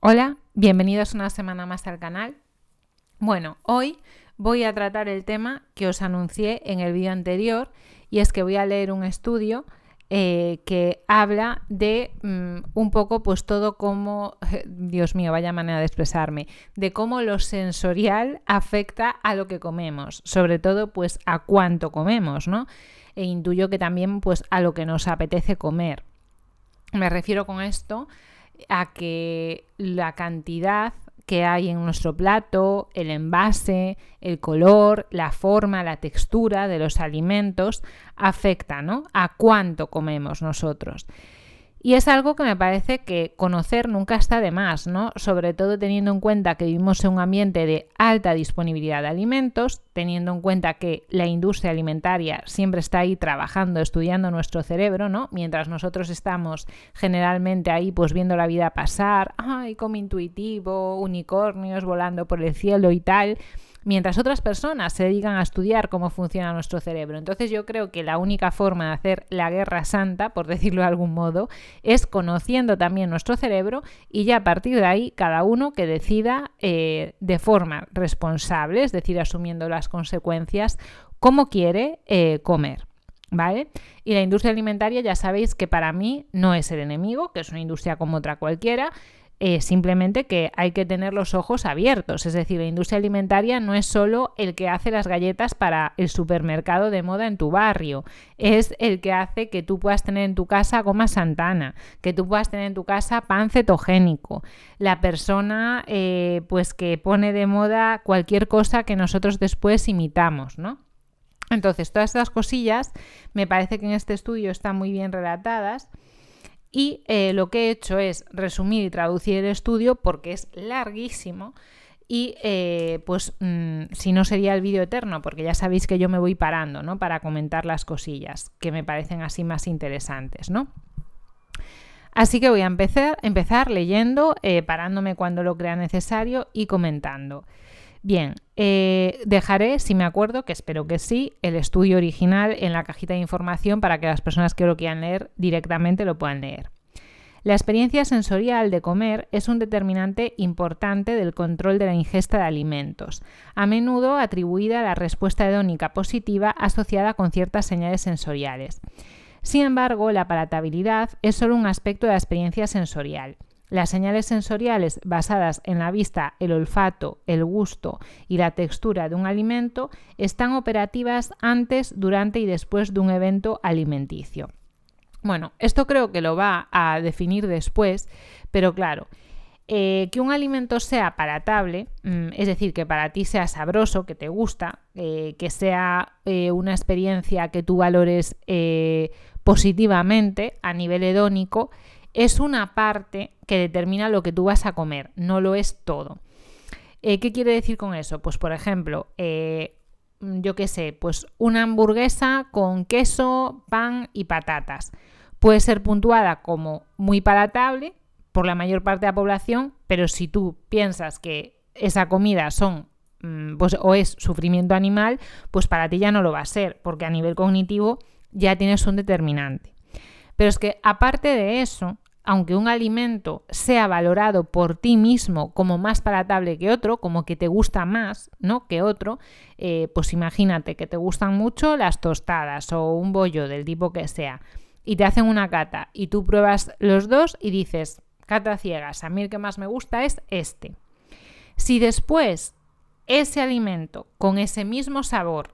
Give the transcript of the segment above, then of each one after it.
Hola, bienvenidos una semana más al canal. Bueno, hoy voy a tratar el tema que os anuncié en el vídeo anterior y es que voy a leer un estudio que habla de un poco pues todo como, Dios mío, vaya manera de expresarme, de cómo lo sensorial afecta a lo que comemos, sobre todo pues a cuánto comemos, ¿no? E intuyo que también pues a lo que nos apetece comer. Me refiero con esto a que la cantidad que hay en nuestro plato, el envase, el color, la forma, la textura de los alimentos afecta, ¿no?, a cuánto comemos nosotros. Y es algo que me parece que conocer nunca está de más, ¿no? Sobre todo teniendo en cuenta que vivimos en un ambiente de alta disponibilidad de alimentos, teniendo en cuenta que la industria alimentaria siempre está ahí trabajando, estudiando nuestro cerebro, ¿no? Mientras nosotros estamos generalmente ahí pues viendo la vida pasar, ¡ay, como intuitivo, unicornios volando por el cielo y tal!, mientras otras personas se dedican a estudiar cómo funciona nuestro cerebro. Entonces yo creo que la única forma de hacer la guerra santa, por decirlo de algún modo, es conociendo también nuestro cerebro y ya a partir de ahí cada uno que decida de forma responsable, es decir, asumiendo las consecuencias, cómo quiere comer. ¿Vale? Y la industria alimentaria ya sabéis que para mí no es el enemigo, que es una industria como otra cualquiera. Simplemente que hay que tener los ojos abiertos, es decir, la industria alimentaria no es solo el que hace las galletas para el supermercado de moda en tu barrio, es el que hace que tú puedas tener en tu casa goma Santana, que tú puedas tener en tu casa pan cetogénico, la persona pues que pone de moda cualquier cosa que nosotros después imitamos, ¿no? Entonces, todas estas cosillas me parece que en este estudio están muy bien relatadas. Y lo que he hecho es resumir y traducir el estudio porque es larguísimo y si no sería el vídeo eterno, porque ya sabéis que yo me voy parando, ¿no?, para comentar las cosillas que me parecen así más interesantes, ¿no? Así que voy a empezar leyendo, parándome cuando lo crea necesario y comentando. Bien, dejaré, si me acuerdo, que espero que sí, el estudio original en la cajita de información para que las personas que lo quieran leer directamente lo puedan leer. La experiencia sensorial de comer es un determinante importante del control de la ingesta de alimentos, a menudo atribuida a la respuesta hedónica positiva asociada con ciertas señales sensoriales. Sin embargo, la palatabilidad es solo un aspecto de la experiencia sensorial. Las señales sensoriales basadas en la vista, el olfato, el gusto y la textura de un alimento están operativas antes, durante y después de un evento alimenticio. Bueno, esto creo que lo va a definir después, pero claro, que un alimento sea palatable, es decir, que para ti sea sabroso, que te gusta, que sea una experiencia que tú valores positivamente a nivel hedónico, es una parte que determina lo que tú vas a comer, no lo es todo. ¿Qué quiere decir con eso? Pues por ejemplo, yo qué sé, pues una hamburguesa con queso, pan y patatas. Puede ser puntuada como muy palatable por la mayor parte de la población, pero si tú piensas que esa comida o es sufrimiento animal, pues para ti ya no lo va a ser, porque a nivel cognitivo ya tienes un determinante. Pero es que aparte de eso, aunque un alimento sea valorado por ti mismo como más palatable que otro, como que te gusta más, ¿no?, que otro, pues imagínate que te gustan mucho las tostadas o un bollo del tipo que sea y te hacen una cata y tú pruebas los dos y dices, cata ciegas, a mí el que más me gusta es este. Si después ese alimento con ese mismo sabor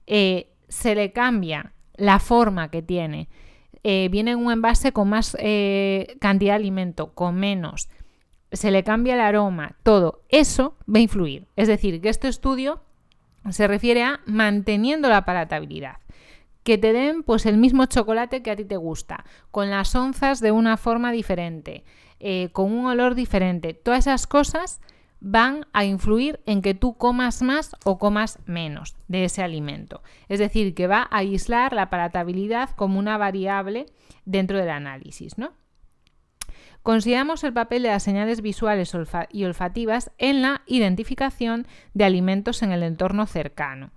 se le cambia la forma que tiene, viene en un envase con más cantidad de alimento, con menos, se le cambia el aroma, todo eso va a influir. Es decir, que este estudio se refiere a manteniendo la palatabilidad. Que te den pues el mismo chocolate que a ti te gusta, con las onzas de una forma diferente, con un olor diferente. Todas esas cosas van a influir en que tú comas más o comas menos de ese alimento. Es decir, que va a aislar la palatabilidad como una variable dentro del análisis, ¿no? Consideramos el papel de las señales visuales y olfativas en la identificación de alimentos en el entorno cercano.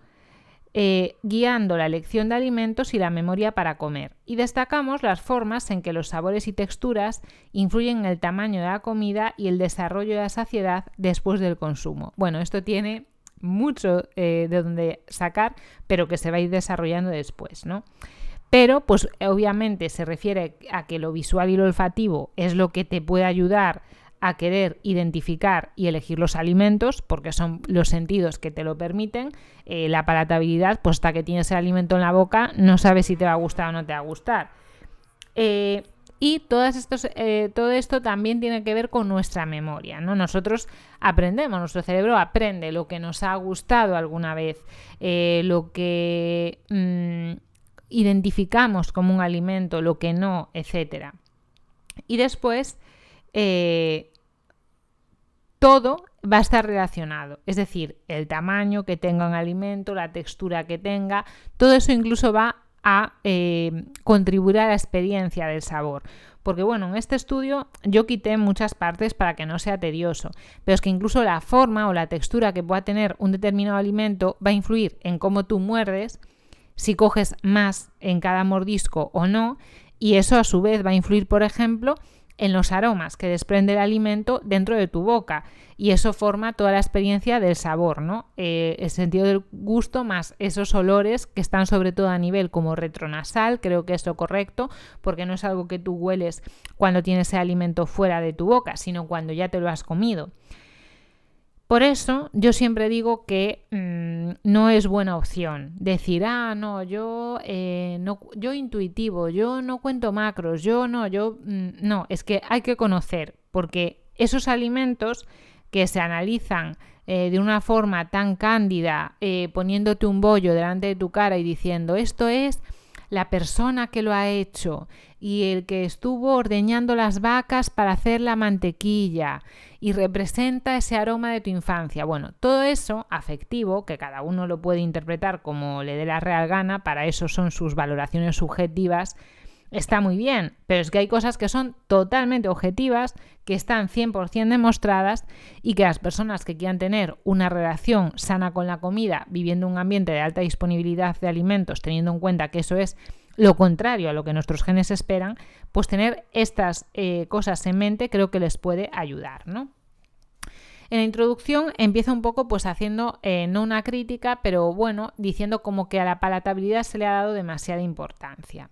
guiando la elección de alimentos y la memoria para comer. Y destacamos las formas en que los sabores y texturas influyen en el tamaño de la comida y el desarrollo de la saciedad después del consumo. Bueno, esto tiene mucho de donde sacar, pero que se va a ir desarrollando después, ¿no? Pero, pues obviamente se refiere a que lo visual y lo olfativo es lo que te puede ayudar a querer identificar y elegir los alimentos, porque son los sentidos que te lo permiten. La palatabilidad, pues hasta que tienes el alimento en la boca, no sabes si te va a gustar o no te va a gustar. Y todo esto también tiene que ver con nuestra memoria, ¿no? Nosotros aprendemos, nuestro cerebro aprende lo que nos ha gustado alguna vez, lo que identificamos como un alimento, lo que no, etc. Y después todo va a estar relacionado, es decir, el tamaño que tenga un alimento, la textura que tenga, todo eso incluso va a contribuir a la experiencia del sabor. Porque bueno, en este estudio yo quité muchas partes para que no sea tedioso, pero es que incluso la forma o la textura que pueda tener un determinado alimento va a influir en cómo tú muerdes, si coges más en cada mordisco o no, y eso a su vez va a influir, por ejemplo, en los aromas que desprende el alimento dentro de tu boca, y eso forma toda la experiencia del sabor, ¿no? El sentido del gusto más esos olores que están sobre todo a nivel como retronasal, creo que es lo correcto, porque no es algo que tú hueles cuando tienes el alimento fuera de tu boca, sino cuando ya te lo has comido. Por eso yo siempre digo que no es buena opción decir, yo intuitivo, yo no cuento macros, no, es que hay que conocer, porque esos alimentos que se analizan de una forma tan cándida, poniéndote un bollo delante de tu cara y diciendo, esto es la persona que lo ha hecho y el que estuvo ordeñando las vacas para hacer la mantequilla y representa ese aroma de tu infancia. Bueno, todo eso afectivo, que cada uno lo puede interpretar como le dé la real gana, para eso son sus valoraciones subjetivas, está muy bien, pero es que hay cosas que son totalmente objetivas, que están 100% demostradas y que las personas que quieran tener una relación sana con la comida, viviendo un ambiente de alta disponibilidad de alimentos, teniendo en cuenta que eso es lo contrario a lo que nuestros genes esperan, pues tener estas cosas en mente creo que les puede ayudar, ¿no? En la introducción empieza un poco pues haciendo no una crítica, pero bueno, diciendo como que a la palatabilidad se le ha dado demasiada importancia.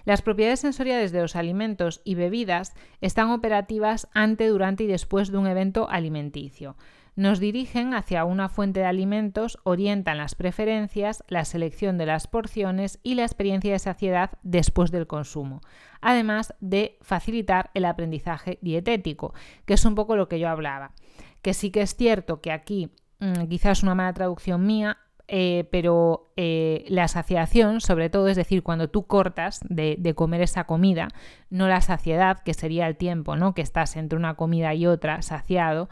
Las propiedades sensoriales de los alimentos y bebidas están operativas antes, durante y después de un evento alimenticio. Nos dirigen hacia una fuente de alimentos, orientan las preferencias, la selección de las porciones y la experiencia de saciedad después del consumo, además de facilitar el aprendizaje dietético, que es un poco lo que yo hablaba. Que sí que es cierto que aquí quizás una mala traducción mía, pero la saciación, sobre todo, es decir, cuando tú cortas de comer esa comida, no la saciedad, que sería el tiempo, ¿no?, que estás entre una comida y otra saciado,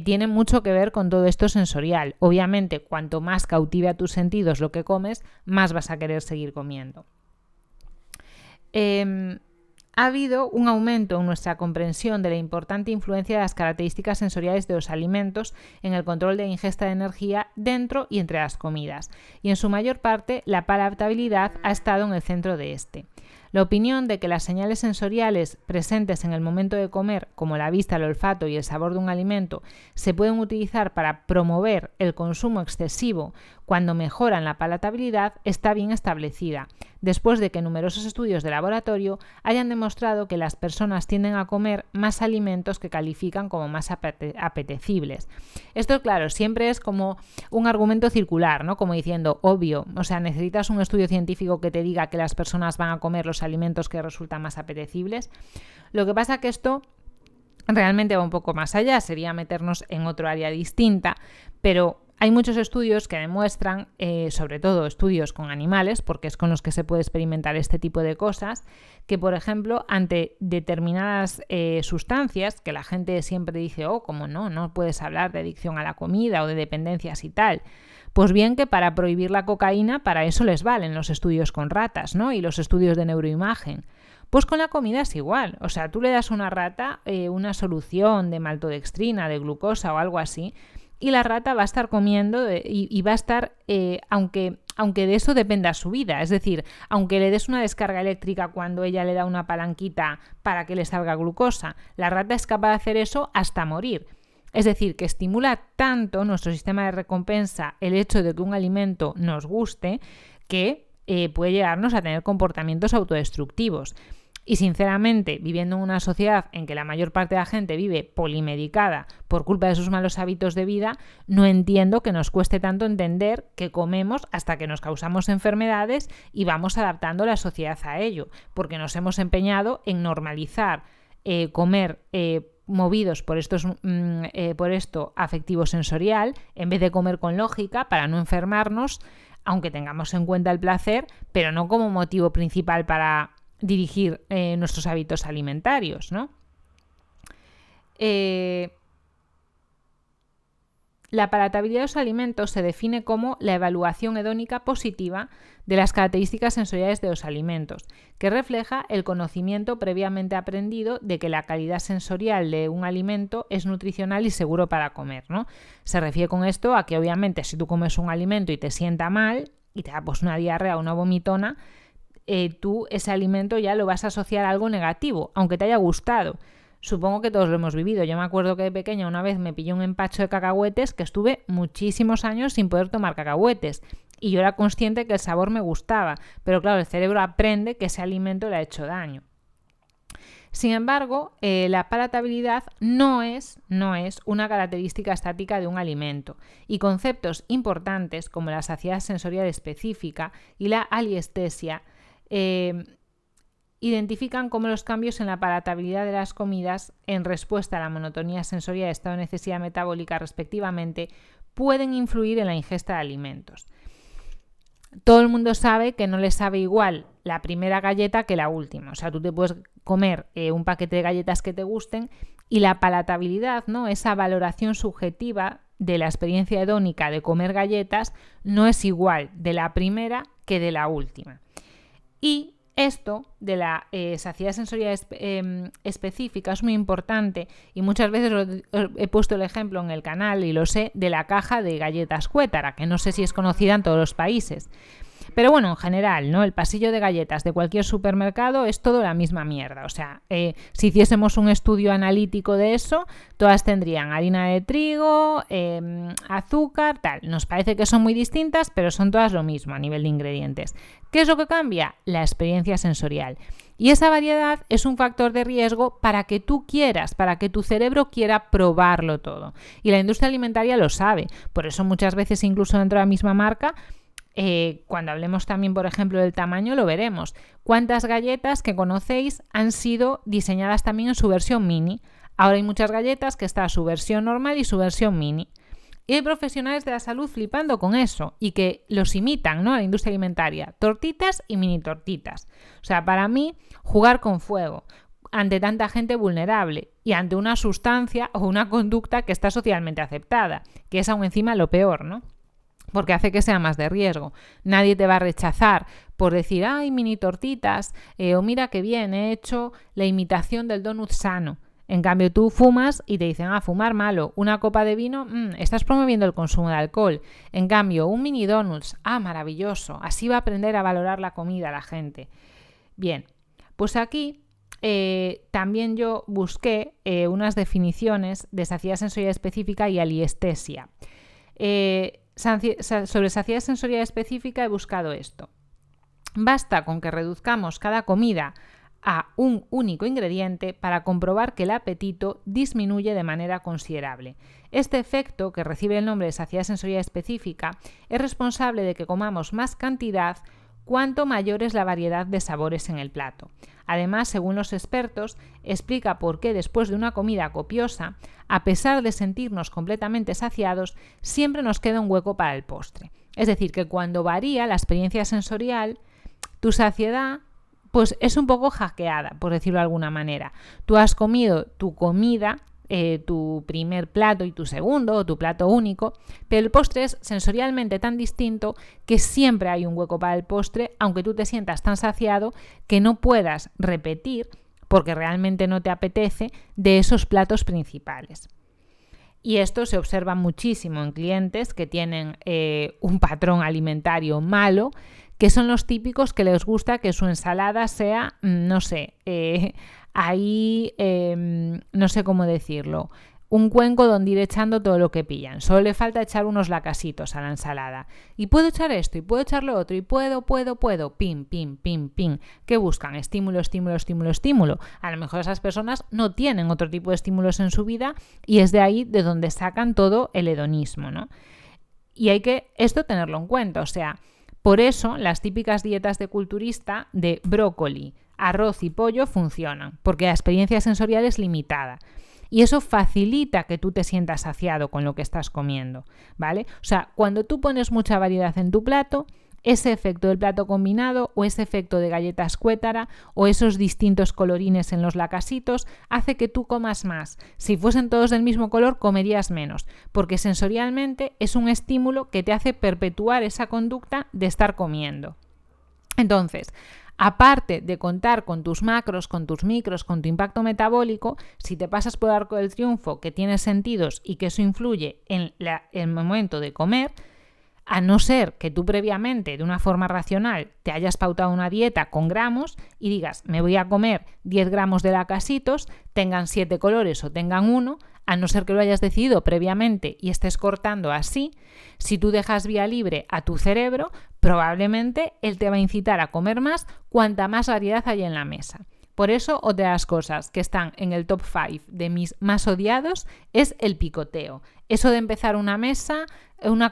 tiene mucho que ver con todo esto sensorial. Obviamente, cuanto más cautive a tus sentidos lo que comes, más vas a querer seguir comiendo. Ha habido un aumento en nuestra comprensión de la importante influencia de las características sensoriales de los alimentos en el control de la ingesta de energía dentro y entre las comidas, y en su mayor parte la palatabilidad ha estado en el centro de este. La opinión de que las señales sensoriales presentes en el momento de comer, como la vista, el olfato y el sabor de un alimento, se pueden utilizar para promover el consumo excesivo cuando mejoran la palatabilidad, está bien establecida, después de que numerosos estudios de laboratorio hayan demostrado que las personas tienden a comer más alimentos que califican como más apetecibles. Esto, claro, siempre es como un argumento circular, ¿no? Como diciendo, obvio, o sea, necesitas un estudio científico que te diga que las personas van a comer los alimentos que resultan más apetecibles. Lo que pasa que esto realmente va un poco más allá, sería meternos en otro área distinta, pero hay muchos estudios que demuestran, sobre todo estudios con animales, porque es con los que se puede experimentar este tipo de cosas, que por ejemplo ante determinadas sustancias, que la gente siempre dice, como no puedes hablar de adicción a la comida o de dependencias y tal, pues bien que para prohibir la cocaína, para eso les valen los estudios con ratas, ¿no?, y los estudios de neuroimagen. Pues con la comida es igual, o sea, tú le das a una rata una solución de maltodextrina, de glucosa o algo así, y la rata va a estar comiendo y va a estar, aunque de eso dependa su vida, es decir, aunque le des una descarga eléctrica cuando ella le da una palanquita para que le salga glucosa, la rata es capaz de hacer eso hasta morir. Es decir, que estimula tanto nuestro sistema de recompensa el hecho de que un alimento nos guste que puede llevarnos a tener comportamientos autodestructivos. Y sinceramente, viviendo en una sociedad en que la mayor parte de la gente vive polimedicada por culpa de sus malos hábitos de vida, no entiendo que nos cueste tanto entender que comemos hasta que nos causamos enfermedades y vamos adaptando la sociedad a ello, porque nos hemos empeñado en normalizar comer movidos por esto afectivo sensorial, en vez de comer con lógica para no enfermarnos, aunque tengamos en cuenta el placer, pero no como motivo principal para dirigir nuestros hábitos alimentarios, ¿no? La palatabilidad de los alimentos se define como la evaluación hedónica positiva de las características sensoriales de los alimentos, que refleja el conocimiento previamente aprendido de que la calidad sensorial de un alimento es nutricional y seguro para comer, ¿no? Se refiere con esto a que obviamente si tú comes un alimento y te sienta mal y te da pues una diarrea o una vomitona, tú ese alimento ya lo vas a asociar a algo negativo, aunque te haya gustado. Supongo que todos lo hemos vivido. Yo me acuerdo que de pequeña una vez me pillé un empacho de cacahuetes que estuve muchísimos años sin poder tomar cacahuetes. Y yo era consciente que el sabor me gustaba, pero claro, el cerebro aprende que ese alimento le ha hecho daño. Sin embargo, la palatabilidad no es una característica estática de un alimento, y conceptos importantes como la saciedad sensorial específica y la aliestesia identifican cómo los cambios en la palatabilidad de las comidas en respuesta a la monotonía sensorial y estado de necesidad metabólica respectivamente pueden influir en la ingesta de alimentos. Todo el mundo sabe que no le sabe igual la primera galleta que la última. O sea, tú te puedes comer un paquete de galletas que te gusten y la palatabilidad, ¿no? Esa valoración subjetiva de la experiencia hedónica de comer galletas no es igual de la primera que de la última. Y esto de la saciedad sensorial específica es muy importante y muchas veces he puesto el ejemplo en el canal y lo sé de la caja de galletas Cuétara, que no sé si es conocida en todos los países. Pero bueno, en general, ¿no? El pasillo de galletas de cualquier supermercado es todo la misma mierda. O sea, si hiciésemos un estudio analítico de eso, todas tendrían harina de trigo, azúcar, tal. Nos parece que son muy distintas, pero son todas lo mismo a nivel de ingredientes. ¿Qué es lo que cambia? La experiencia sensorial. Y esa variedad es un factor de riesgo para que tú quieras, para que tu cerebro quiera probarlo todo. Y la industria alimentaria lo sabe. Por eso muchas veces, incluso dentro de la misma marca, cuando hablemos también, por ejemplo, del tamaño, lo veremos. ¿Cuántas galletas que conocéis han sido diseñadas también en su versión mini? Ahora hay muchas galletas que está su versión normal y su versión mini. Y hay profesionales de la salud flipando con eso y que los imitan, ¿no? A la industria alimentaria. Tortitas y mini tortitas. O sea, para mí, jugar con fuego ante tanta gente vulnerable y ante una sustancia o una conducta que está socialmente aceptada, que es aún encima lo peor, ¿no? Porque hace que sea más de riesgo. Nadie te va a rechazar por decir, ay, mini tortitas, o mira qué bien, he hecho la imitación del donut sano. En cambio, tú fumas y te dicen, fumar malo. Una copa de vino, estás promoviendo el consumo de alcohol. En cambio, un mini donuts, maravilloso. Así va a aprender a valorar la comida la gente. Bien, pues aquí también yo busqué unas definiciones de saciedad sensorial específica y aliestesia. Sobre saciedad sensorial específica he buscado esto. Basta con que reduzcamos cada comida a un único ingrediente para comprobar que el apetito disminuye de manera considerable. Este efecto, que recibe el nombre de saciedad sensorial específica, es responsable de que comamos más cantidad cuanto mayor es la variedad de sabores en el plato. Además, según los expertos, explica por qué después de una comida copiosa, a pesar de sentirnos completamente saciados, siempre nos queda un hueco para el postre. Es decir, que cuando varía la experiencia sensorial, tu saciedad pues es un poco hackeada, por decirlo de alguna manera. Tú has comido tu comida, tu primer plato y tu segundo, o tu plato único, pero el postre es sensorialmente tan distinto que siempre hay un hueco para el postre, aunque tú te sientas tan saciado que no puedas repetir, porque realmente no te apetece, de esos platos principales. Y esto se observa muchísimo en clientes que tienen un patrón alimentario malo, que son los típicos que les gusta que su ensalada sea, no sé, no sé cómo decirlo, un cuenco donde ir echando todo lo que pillan. Solo le falta echar unos lacasitos a la ensalada. Y puedo echar esto, y puedo echar lo otro, y puedo. Pim, pim, pim, pim. ¿Qué buscan? Estímulo, estímulo, estímulo, estímulo. A lo mejor esas personas no tienen otro tipo de estímulos en su vida y es de ahí de donde sacan todo el hedonismo, ¿no? Y hay que esto tenerlo en cuenta. O sea, por eso las típicas dietas de culturista de brócoli, arroz y pollo funcionan, porque la experiencia sensorial es limitada. Y eso facilita que tú te sientas saciado con lo que estás comiendo, ¿vale? O sea, cuando tú pones mucha variedad en tu plato, ese efecto del plato combinado o ese efecto de galletas cuétara o esos distintos colorines en los lacasitos hace que tú comas más. Si fuesen todos del mismo color, comerías menos, porque sensorialmente es un estímulo que te hace perpetuar esa conducta de estar comiendo. Entonces, aparte de contar con tus macros, con tus micros, con tu impacto metabólico, si te pasas por el arco del triunfo, que tienes sentidos y que eso influye en el momento de comer, a no ser que tú previamente, de una forma racional, te hayas pautado una dieta con gramos y digas, me voy a comer 10 gramos de lacasitos, tengan 7 colores o tengan 1, a no ser que lo hayas decidido previamente y estés cortando así, si tú dejas vía libre a tu cerebro, probablemente él te va a incitar a comer más cuanta más variedad haya en la mesa. Por eso, otra de las cosas que están en el top 5 de mis más odiados es el picoteo. Eso de empezar una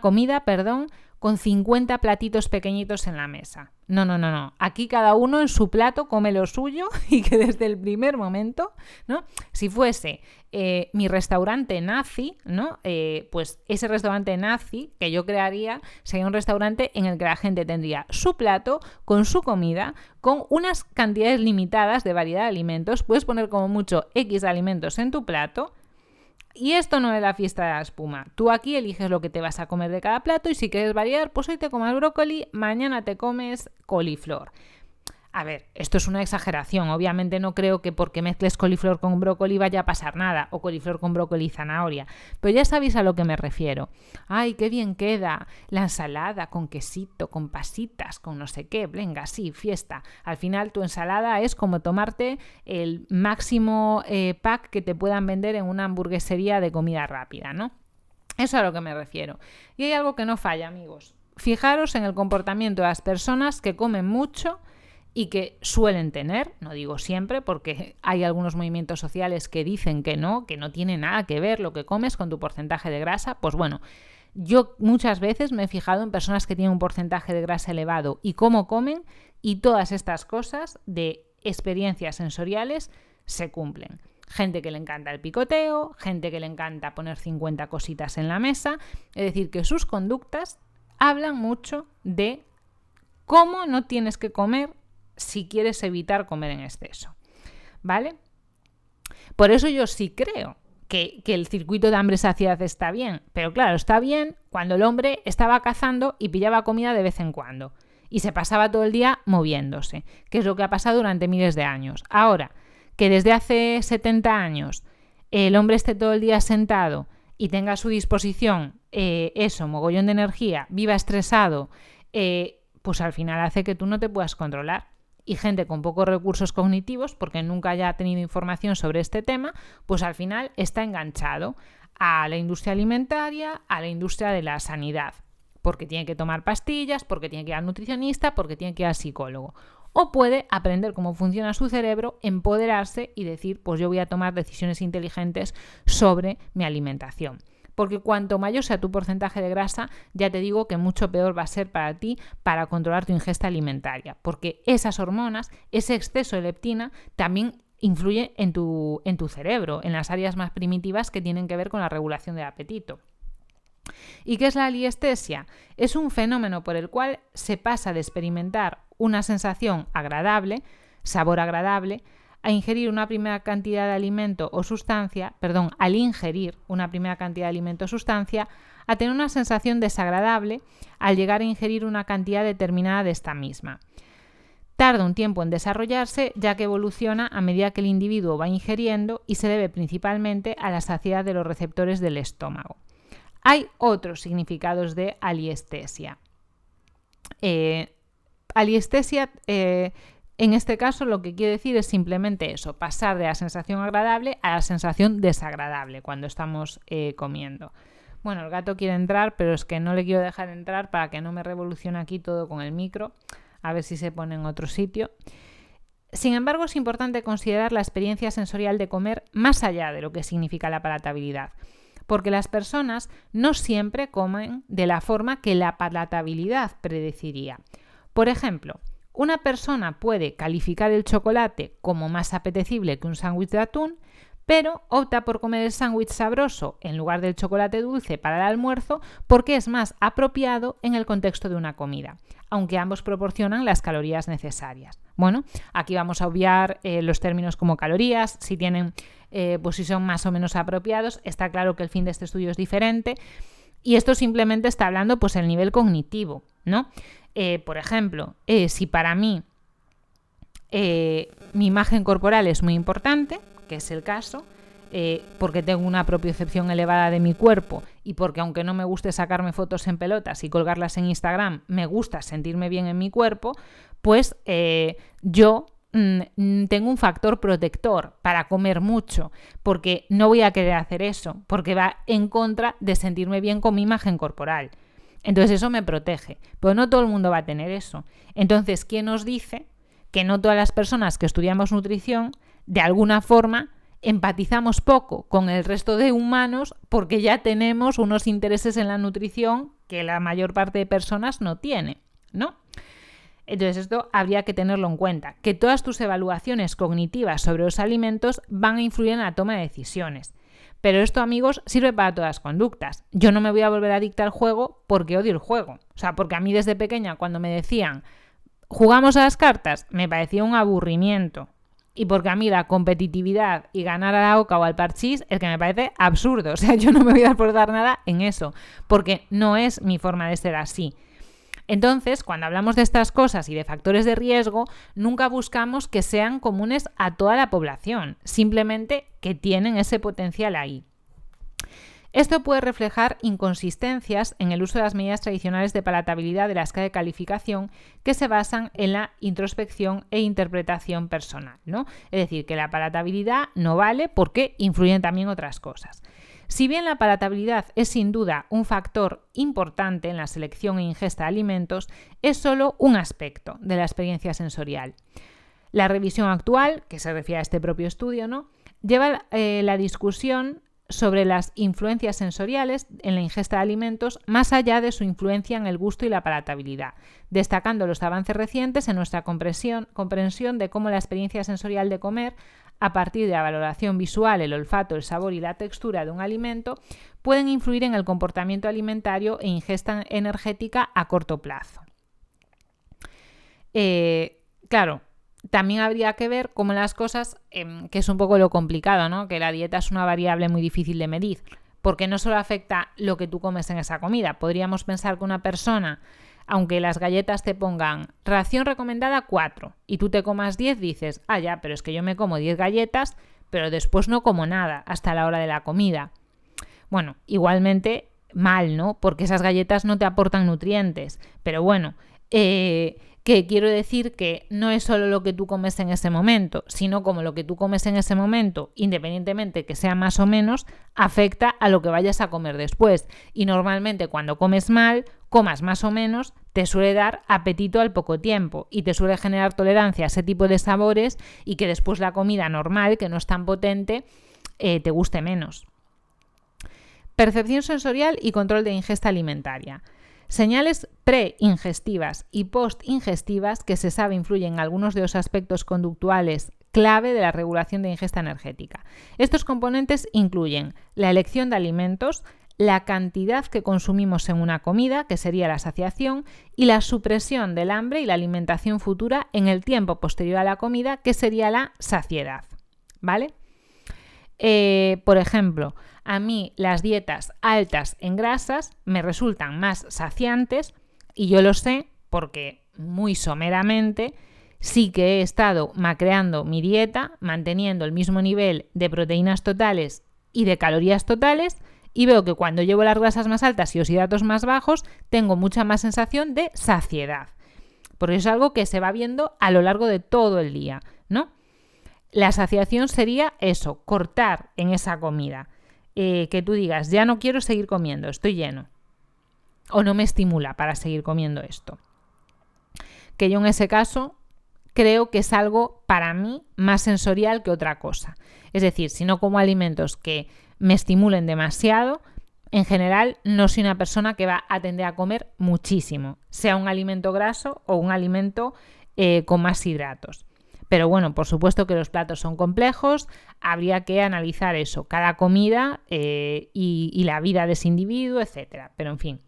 comida, con 50 platitos pequeñitos en la mesa. No. Aquí cada uno en su plato come lo suyo y que desde el primer momento, ¿no? Si fuese mi restaurante nazi, ¿no? Pues ese restaurante nazi que yo crearía sería un restaurante en el que la gente tendría su plato con su comida, con unas cantidades limitadas de variedad de alimentos. Puedes poner como mucho X alimentos en tu plato. Y esto no es la fiesta de la espuma. Tú aquí eliges lo que te vas a comer de cada plato y si quieres variar, pues hoy te comes brócoli, mañana te comes coliflor. A ver, esto es una exageración. Obviamente no creo que porque mezcles coliflor con brócoli vaya a pasar nada, o coliflor con brócoli y zanahoria. Pero ya sabéis a lo que me refiero. ¡Ay, qué bien queda! La ensalada con quesito, con pasitas, con no sé qué. Venga, sí, fiesta. Al final tu ensalada es como tomarte el máximo pack que te puedan vender en una hamburguesería de comida rápida, ¿no? Eso es a lo que me refiero. Y hay algo que no falla, amigos. Fijaros en el comportamiento de las personas que comen mucho y que suelen tener, no digo siempre, porque hay algunos movimientos sociales que dicen que no tiene nada que ver lo que comes con tu porcentaje de grasa. Pues bueno, yo muchas veces me he fijado en personas que tienen un porcentaje de grasa elevado y cómo comen, y todas estas cosas de experiencias sensoriales se cumplen. Gente que le encanta el picoteo, gente que le encanta poner 50 cositas en la mesa, es decir, que sus conductas hablan mucho de cómo no tienes que comer si quieres evitar comer en exceso, ¿vale? Por eso yo sí creo que el circuito de hambre-saciedad está bien, pero claro, está bien cuando el hombre estaba cazando y pillaba comida de vez en cuando y se pasaba todo el día moviéndose, que es lo que ha pasado durante miles de años. Ahora, que desde hace 70 años el hombre esté todo el día sentado y tenga a su disposición mogollón de energía, viva estresado, pues al final hace que tú no te puedas controlar. Y gente con pocos recursos cognitivos, porque nunca haya tenido información sobre este tema, pues al final está enganchado a la industria alimentaria, a la industria de la sanidad, porque tiene que tomar pastillas, porque tiene que ir al nutricionista, porque tiene que ir al psicólogo. O puede aprender cómo funciona su cerebro, empoderarse y decir, pues yo voy a tomar decisiones inteligentes sobre mi alimentación. Porque cuanto mayor sea tu porcentaje de grasa, ya te digo que mucho peor va a ser para ti para controlar tu ingesta alimentaria, porque esas hormonas, ese exceso de leptina, también influye en tu cerebro, en las áreas más primitivas que tienen que ver con la regulación del apetito. ¿Y qué es la aliestesia? Es un fenómeno por el cual se pasa de experimentar una sensación agradable, sabor agradable, a ingerir una primera cantidad de alimento o sustancia, al ingerir una primera cantidad de alimento o sustancia, a tener una sensación desagradable al llegar a ingerir una cantidad determinada de esta misma. tarda un tiempo en desarrollarse, ya que evoluciona a medida que el individuo va ingiriendo y se debe principalmente a la saciedad de los receptores del estómago. Hay otros significados de aliestesia. Aliestesia, en este caso, lo que quiere decir es simplemente eso, pasar de la sensación agradable a la sensación desagradable cuando estamos comiendo. Bueno, el gato quiere entrar, pero es que no le quiero dejar entrar para que no me revolucione aquí todo con el micro. A ver si se pone en otro sitio. Sin embargo, es importante considerar la experiencia sensorial de comer más allá de lo que significa la palatabilidad, porque las personas no siempre comen de la forma que la palatabilidad predeciría. Por ejemplo, una persona puede calificar el chocolate como más apetecible que un sándwich de atún, pero opta por comer el sándwich sabroso en lugar del chocolate dulce para el almuerzo porque es más apropiado en el contexto de una comida, aunque ambos proporcionan las calorías necesarias. Bueno, aquí vamos a obviar los términos como calorías, si tienen, pues si son más o menos apropiados. Está claro que el fin de este estudio es diferente y esto simplemente está hablando pues el nivel cognitivo, ¿no? Por ejemplo, si para mí mi imagen corporal es muy importante, que es el caso, porque tengo una propiocepción elevada de mi cuerpo y porque aunque no me guste sacarme fotos en pelotas y colgarlas en Instagram, me gusta sentirme bien en mi cuerpo, pues yo tengo un factor protector para comer mucho, porque no voy a querer hacer eso, porque va en contra de sentirme bien con mi imagen corporal. Entonces eso me protege, pero no todo el mundo va a tener eso. Entonces, ¿quién nos dice que no todas las personas que estudiamos nutrición de alguna forma empatizamos poco con el resto de humanos porque ya tenemos unos intereses en la nutrición que la mayor parte de personas no tiene, ¿no? Entonces esto habría que tenerlo en cuenta, que todas tus evaluaciones cognitivas sobre los alimentos van a influir en la toma de decisiones. Pero esto, amigos, sirve para todas las conductas. Yo no me voy a volver adicta al juego porque odio el juego. O sea, porque a mí desde pequeña cuando me decían ¿jugamos a las cartas? Me parecía un aburrimiento. Y porque a mí la competitividad y ganar a la oca o al parchís es que me parece absurdo. O sea, yo no me voy a aportar nada en eso, porque no es mi forma de ser así. Entonces, cuando hablamos de estas cosas y de factores de riesgo, nunca buscamos que sean comunes a toda la población, simplemente que tienen ese potencial ahí. Esto puede reflejar inconsistencias en el uso de las medidas tradicionales de palatabilidad de la escala de calificación que se basan en la introspección e interpretación personal, ¿no? Es decir, que la palatabilidad no vale porque influyen también otras cosas. Si bien la palatabilidad es sin duda un factor importante en la selección e ingesta de alimentos, es solo un aspecto de la experiencia sensorial. La revisión actual, que se refiere a este propio estudio, ¿no?, lleva la discusión sobre las influencias sensoriales en la ingesta de alimentos más allá de su influencia en el gusto y la palatabilidad, destacando los avances recientes en nuestra comprensión de cómo la experiencia sensorial de comer, a partir de la valoración visual, el olfato, el sabor y la textura de un alimento, pueden influir en el comportamiento alimentario e ingesta energética a corto plazo. Claro, también habría que ver cómo las cosas, que es un poco lo complicado, ¿no? Que la dieta es una variable muy difícil de medir, porque no solo afecta lo que tú comes en esa comida. Podríamos pensar que una persona, aunque las galletas te pongan ración recomendada 4 y tú te comas 10, dices, ya, pero es que yo me como 10 galletas, pero después no como nada hasta la hora de la comida. Bueno, igualmente mal, ¿no? Porque esas galletas no te aportan nutrientes, pero bueno, que quiero decir que no es solo lo que tú comes en ese momento, sino como lo que tú comes en ese momento, independientemente que sea más o menos, afecta a lo que vayas a comer después. Y normalmente cuando comes mal, comas más o menos, te suele dar apetito al poco tiempo y te suele generar tolerancia a ese tipo de sabores y que después la comida normal, que no es tan potente, te guste menos. Percepción sensorial y control de ingesta alimentaria. Señales preingestivas y postingestivas que se sabe influyen en algunos de los aspectos conductuales clave de la regulación de ingesta energética. Estos componentes incluyen la elección de alimentos, la cantidad que consumimos en una comida, que sería la saciación, y la supresión del hambre y la alimentación futura en el tiempo posterior a la comida, que sería la saciedad, ¿vale? Por ejemplo, a mí las dietas altas en grasas me resultan más saciantes y yo lo sé porque muy someramente sí que he estado macreando mi dieta, manteniendo el mismo nivel de proteínas totales y de calorías totales, y veo que cuando llevo las grasas más altas y los hidratos más bajos, tengo mucha más sensación de saciedad. Porque es algo que se va viendo a lo largo de todo el día, ¿no? La saciación sería eso, cortar en esa comida. Que tú digas, ya no quiero seguir comiendo, estoy lleno. O no me estimula para seguir comiendo esto. Que yo en ese caso creo que es algo para mí más sensorial que otra cosa. Es decir, si no como alimentos que me estimulen demasiado, en general no soy una persona que va a tender a comer muchísimo, sea un alimento graso o un alimento con más hidratos. Pero bueno, por supuesto que los platos son complejos, habría que analizar eso, cada comida y la vida de ese individuo, etc. Pero en fin,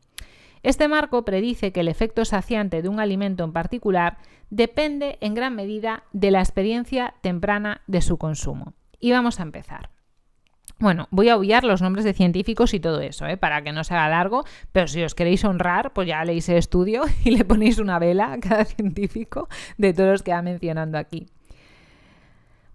este marco predice que el efecto saciante de un alimento en particular depende en gran medida de la experiencia temprana de su consumo. Y vamos a empezar. Bueno, voy a obviar los nombres de científicos y todo eso, para que no se haga largo, pero si os queréis honrar, pues ya leéis el estudio y le ponéis una vela a cada científico de todos los que va mencionando aquí.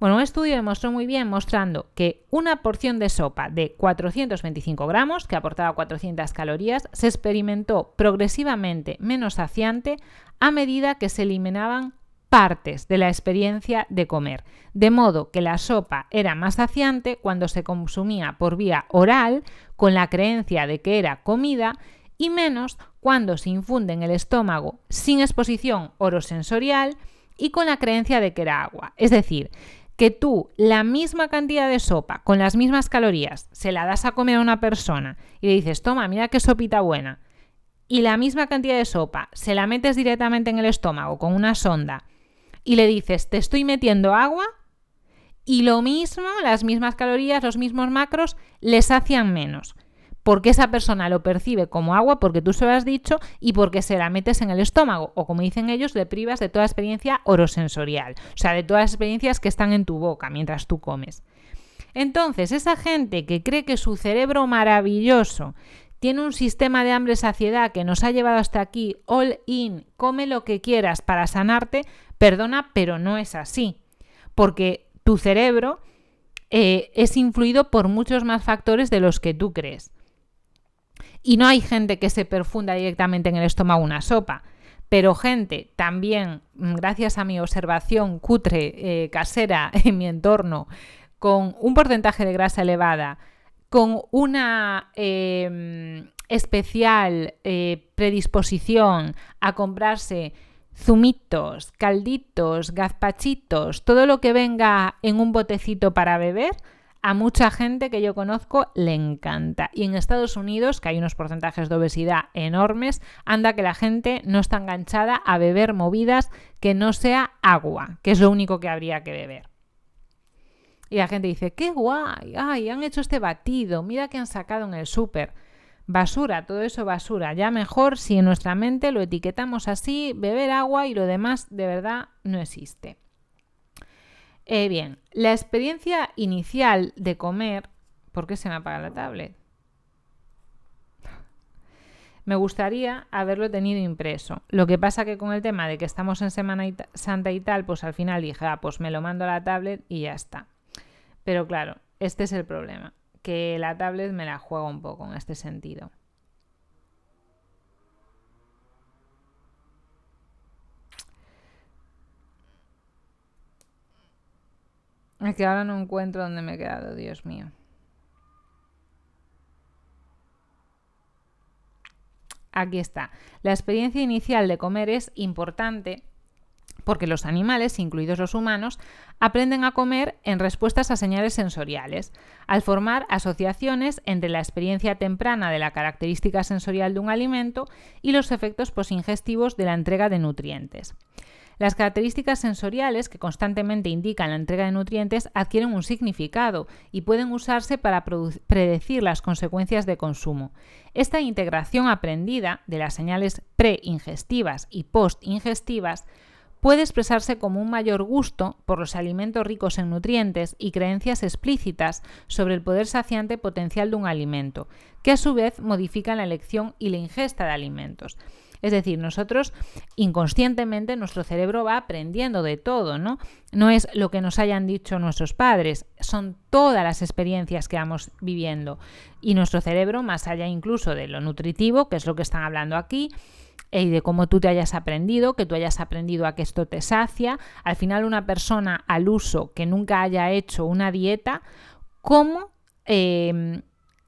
Bueno, un estudio demostró muy bien mostrando que una porción de sopa de 425 gramos, que aportaba 400 calorías, se experimentó progresivamente menos saciante a medida que se eliminaban partes de la experiencia de comer, de modo que la sopa era más saciante cuando se consumía por vía oral con la creencia de que era comida y menos cuando se infunde en el estómago sin exposición orosensorial y con la creencia de que era agua. Es decir, que tú la misma cantidad de sopa con las mismas calorías se la das a comer a una persona y le dices, toma, mira qué sopita buena, y la misma cantidad de sopa se la metes directamente en el estómago con una sonda y le dices, te estoy metiendo agua, y lo mismo, las mismas calorías, los mismos macros, le sacian menos. Porque esa persona lo percibe como agua, porque tú se lo has dicho, y porque se la metes en el estómago. O como dicen ellos, le privas de toda experiencia orosensorial. O sea, de todas las experiencias que están en tu boca mientras tú comes. Entonces, esa gente que cree que su cerebro maravilloso tiene un sistema de hambre-saciedad que nos ha llevado hasta aquí, all in, come lo que quieras para sanarte, perdona, pero no es así. Porque tu cerebro es influido por muchos más factores de los que tú crees. Y no hay gente que se perfunda directamente en el estómago una sopa, pero gente también, gracias a mi observación cutre, casera en mi entorno, con un porcentaje de grasa elevada, con una especial predisposición a comprarse zumitos, calditos, gazpachitos, todo lo que venga en un botecito para beber, a mucha gente que yo conozco le encanta. Y en Estados Unidos, que hay unos porcentajes de obesidad enormes, anda que la gente no está enganchada a beber movidas que no sea agua, que es lo único que habría que beber. Y la gente dice, qué guay, ay, han hecho este batido, mira que han sacado en el súper. Basura, todo eso basura. Ya mejor si en nuestra mente lo etiquetamos así, beber agua y lo demás de verdad no existe. Bien, la experiencia inicial de comer... ¿Por qué se me apaga la tablet? Me gustaría haberlo tenido impreso. Lo que pasa que con el tema de que estamos en Semana Santa y tal, pues al final dije, pues me lo mando a la tablet y ya está. Pero claro, este es el problema, que la tablet me la juega un poco en este sentido. Es que ahora no encuentro dónde me he quedado, Dios mío. Aquí está. La experiencia inicial de comer es importante porque los animales, incluidos los humanos, aprenden a comer en respuestas a señales sensoriales, al formar asociaciones entre la experiencia temprana de la característica sensorial de un alimento y los efectos posingestivos de la entrega de nutrientes. Las características sensoriales que constantemente indican la entrega de nutrientes adquieren un significado y pueden usarse para predecir las consecuencias de consumo. Esta integración aprendida de las señales preingestivas y postingestivas puede expresarse como un mayor gusto por los alimentos ricos en nutrientes y creencias explícitas sobre el poder saciante potencial de un alimento, que a su vez modifican la elección y la ingesta de alimentos. Es decir, nosotros inconscientemente nuestro cerebro va aprendiendo de todo, ¿no? No es lo que nos hayan dicho nuestros padres, son todas las experiencias que vamos viviendo. Y nuestro cerebro, más allá incluso de lo nutritivo, que es lo que están hablando aquí, y de cómo tú te hayas aprendido, que tú hayas aprendido a que esto te sacia, al final una persona al uso que nunca haya hecho una dieta, ¿cómo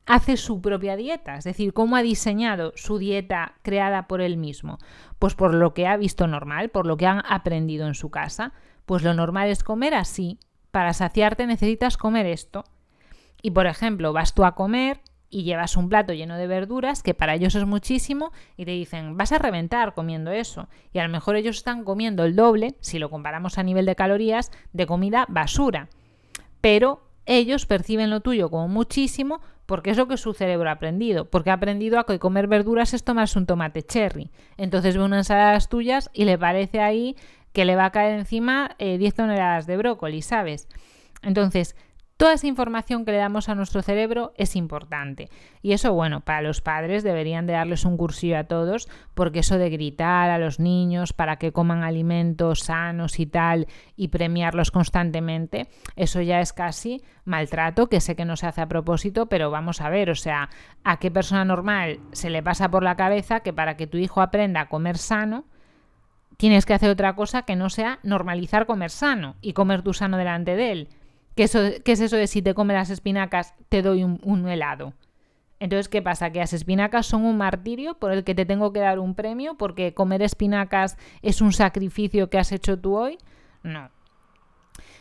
hace su propia dieta? Es decir, ¿cómo ha diseñado su dieta creada por él mismo? Pues por lo que ha visto normal, por lo que han aprendido en su casa. Pues lo normal es comer así. Para saciarte necesitas comer esto. Y por ejemplo, vas tú a comer y llevas un plato lleno de verduras, que para ellos es muchísimo, y te dicen, vas a reventar comiendo eso. Y a lo mejor ellos están comiendo el doble, si lo comparamos a nivel de calorías, de comida basura. Pero ellos perciben lo tuyo como muchísimo porque es lo que su cerebro ha aprendido. Porque ha aprendido a que comer verduras es tomarse un tomate cherry. Entonces ve unas ensaladas tuyas y le parece ahí que le va a caer encima 10 toneladas de brócoli, ¿sabes? Entonces, toda esa información que le damos a nuestro cerebro es importante. Y eso, bueno, para los padres deberían de darles un cursillo a todos, porque eso de gritar a los niños para que coman alimentos sanos y tal, y premiarlos constantemente, eso ya es casi maltrato, que sé que no se hace a propósito, pero vamos a ver, o sea, ¿a qué persona normal se le pasa por la cabeza que para que tu hijo aprenda a comer sano, tienes que hacer otra cosa que no sea normalizar comer sano y comer tú sano delante de él? ¿Qué es eso de si te comes las espinacas te doy un helado? Entonces, ¿qué pasa? ¿Que las espinacas son un martirio por el que te tengo que dar un premio porque comer espinacas es un sacrificio que has hecho tú hoy? No.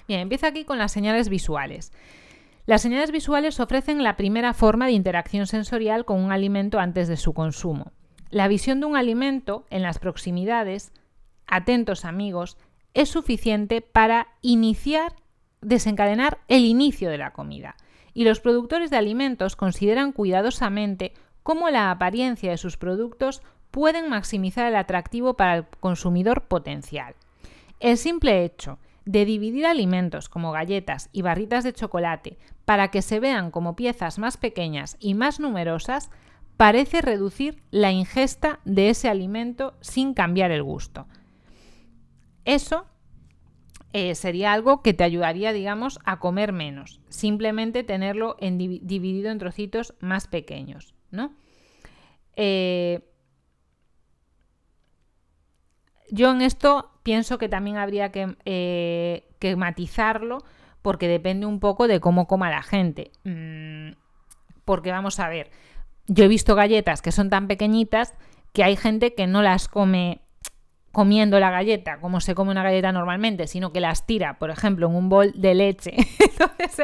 Bien, empieza aquí con las señales visuales. Las señales visuales ofrecen la primera forma de interacción sensorial con un alimento antes de su consumo. La visión de un alimento en las proximidades, atentos amigos, es suficiente para desencadenar el inicio de la comida. Y los productores de alimentos consideran cuidadosamente cómo la apariencia de sus productos pueden maximizar el atractivo para el consumidor potencial. El simple hecho de dividir alimentos como galletas y barritas de chocolate para que se vean como piezas más pequeñas y más numerosas parece reducir la ingesta de ese alimento sin cambiar el gusto. Eso sería algo que te ayudaría, digamos, a comer menos. Simplemente tenerlo dividido en trocitos más pequeños, ¿no? Yo en esto pienso que también habría que matizarlo, porque depende un poco de cómo coma la gente. Porque vamos a ver, yo he visto galletas que son tan pequeñitas que hay gente que no las come comiendo la galleta como se come una galleta normalmente, sino que las tira, por ejemplo, en un bol de leche. Entonces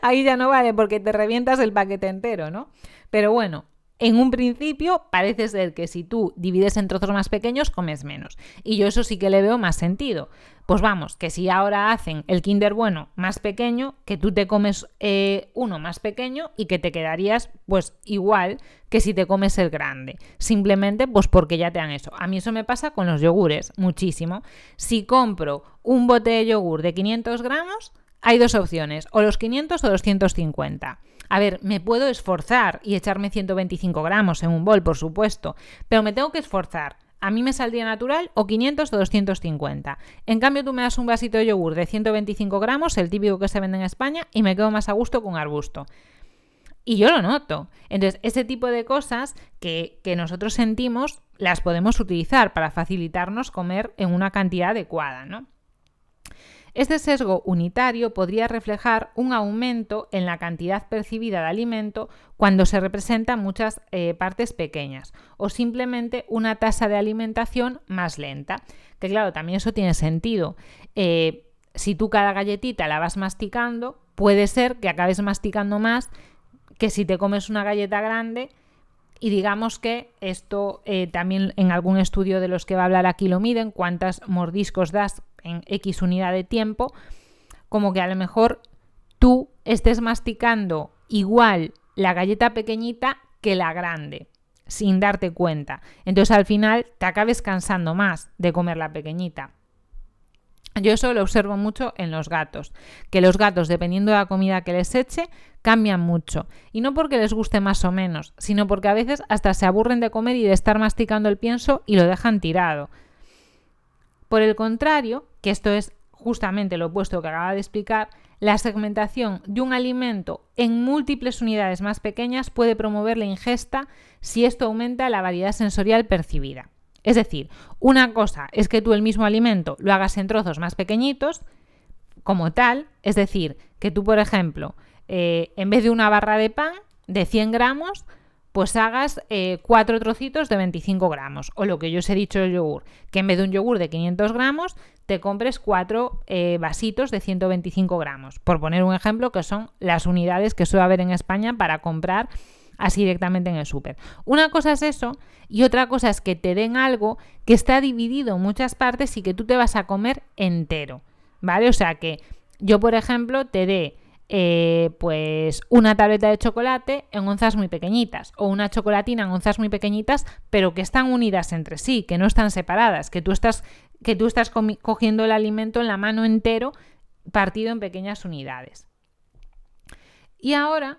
ahí ya no vale porque te revientas el paquete entero, ¿no? Pero bueno, en un principio parece ser que si tú divides en trozos más pequeños, comes menos. Y yo eso sí que le veo más sentido. Pues vamos, que si ahora hacen el Kinder Bueno más pequeño, que tú te comes uno más pequeño y que te quedarías pues igual que si te comes el grande. Simplemente pues porque ya te dan eso. A mí eso me pasa con los yogures, muchísimo. Si compro un bote de yogur de 500 gramos, hay dos opciones, o los 500 o los 150. A ver, me puedo esforzar y echarme 125 gramos en un bol, por supuesto, pero me tengo que esforzar. A mí me saldría natural o 500 o 250. En cambio, tú me das un vasito de yogur de 125 gramos, el típico que se vende en España, y me quedo más a gusto con arbusto. Y yo lo noto. Entonces, ese tipo de cosas que nosotros sentimos, las podemos utilizar para facilitarnos comer en una cantidad adecuada, ¿no? Este sesgo unitario podría reflejar un aumento en la cantidad percibida de alimento cuando se representan muchas partes pequeñas o simplemente una tasa de alimentación más lenta. Que claro, también eso tiene sentido. Si tú cada galletita la vas masticando, puede ser que acabes masticando más que si te comes una galleta grande. Y digamos que esto también en algún estudio de los que va a hablar aquí lo miden, cuántos mordiscos das en X unidad de tiempo, como que a lo mejor tú estés masticando igual la galleta pequeñita que la grande, sin darte cuenta. Entonces al final te acabes cansando más de comer la pequeñita. Yo eso lo observo mucho en los gatos, que los gatos, dependiendo de la comida que les eche, cambian mucho. Y no porque les guste más o menos, sino porque a veces hasta se aburren de comer y de estar masticando el pienso y lo dejan tirado. Por el contrario, que esto es justamente lo opuesto que acaba de explicar, la segmentación de un alimento en múltiples unidades más pequeñas puede promover la ingesta si esto aumenta la variedad sensorial percibida. Es decir, una cosa es que tú el mismo alimento lo hagas en trozos más pequeñitos, como tal, es decir, que tú, por ejemplo, en vez de una barra de pan de 100 gramos, pues hagas 4 trocitos de 25 gramos. O lo que yo os he dicho del yogur, que en vez de un yogur de 500 gramos, te compres 4 vasitos de 125 gramos. Por poner un ejemplo, que son las unidades que suele haber en España para comprar así directamente en el súper. Una cosa es eso y otra cosa es que te den algo que está dividido en muchas partes y que tú te vas a comer entero, ¿vale? O sea que yo, por ejemplo, te dé pues una tableta de chocolate en onzas muy pequeñitas o una chocolatina en onzas muy pequeñitas, pero que están unidas entre sí, que no están separadas, que tú estás cogiendo el alimento en la mano entero, partido en pequeñas unidades. Y ahora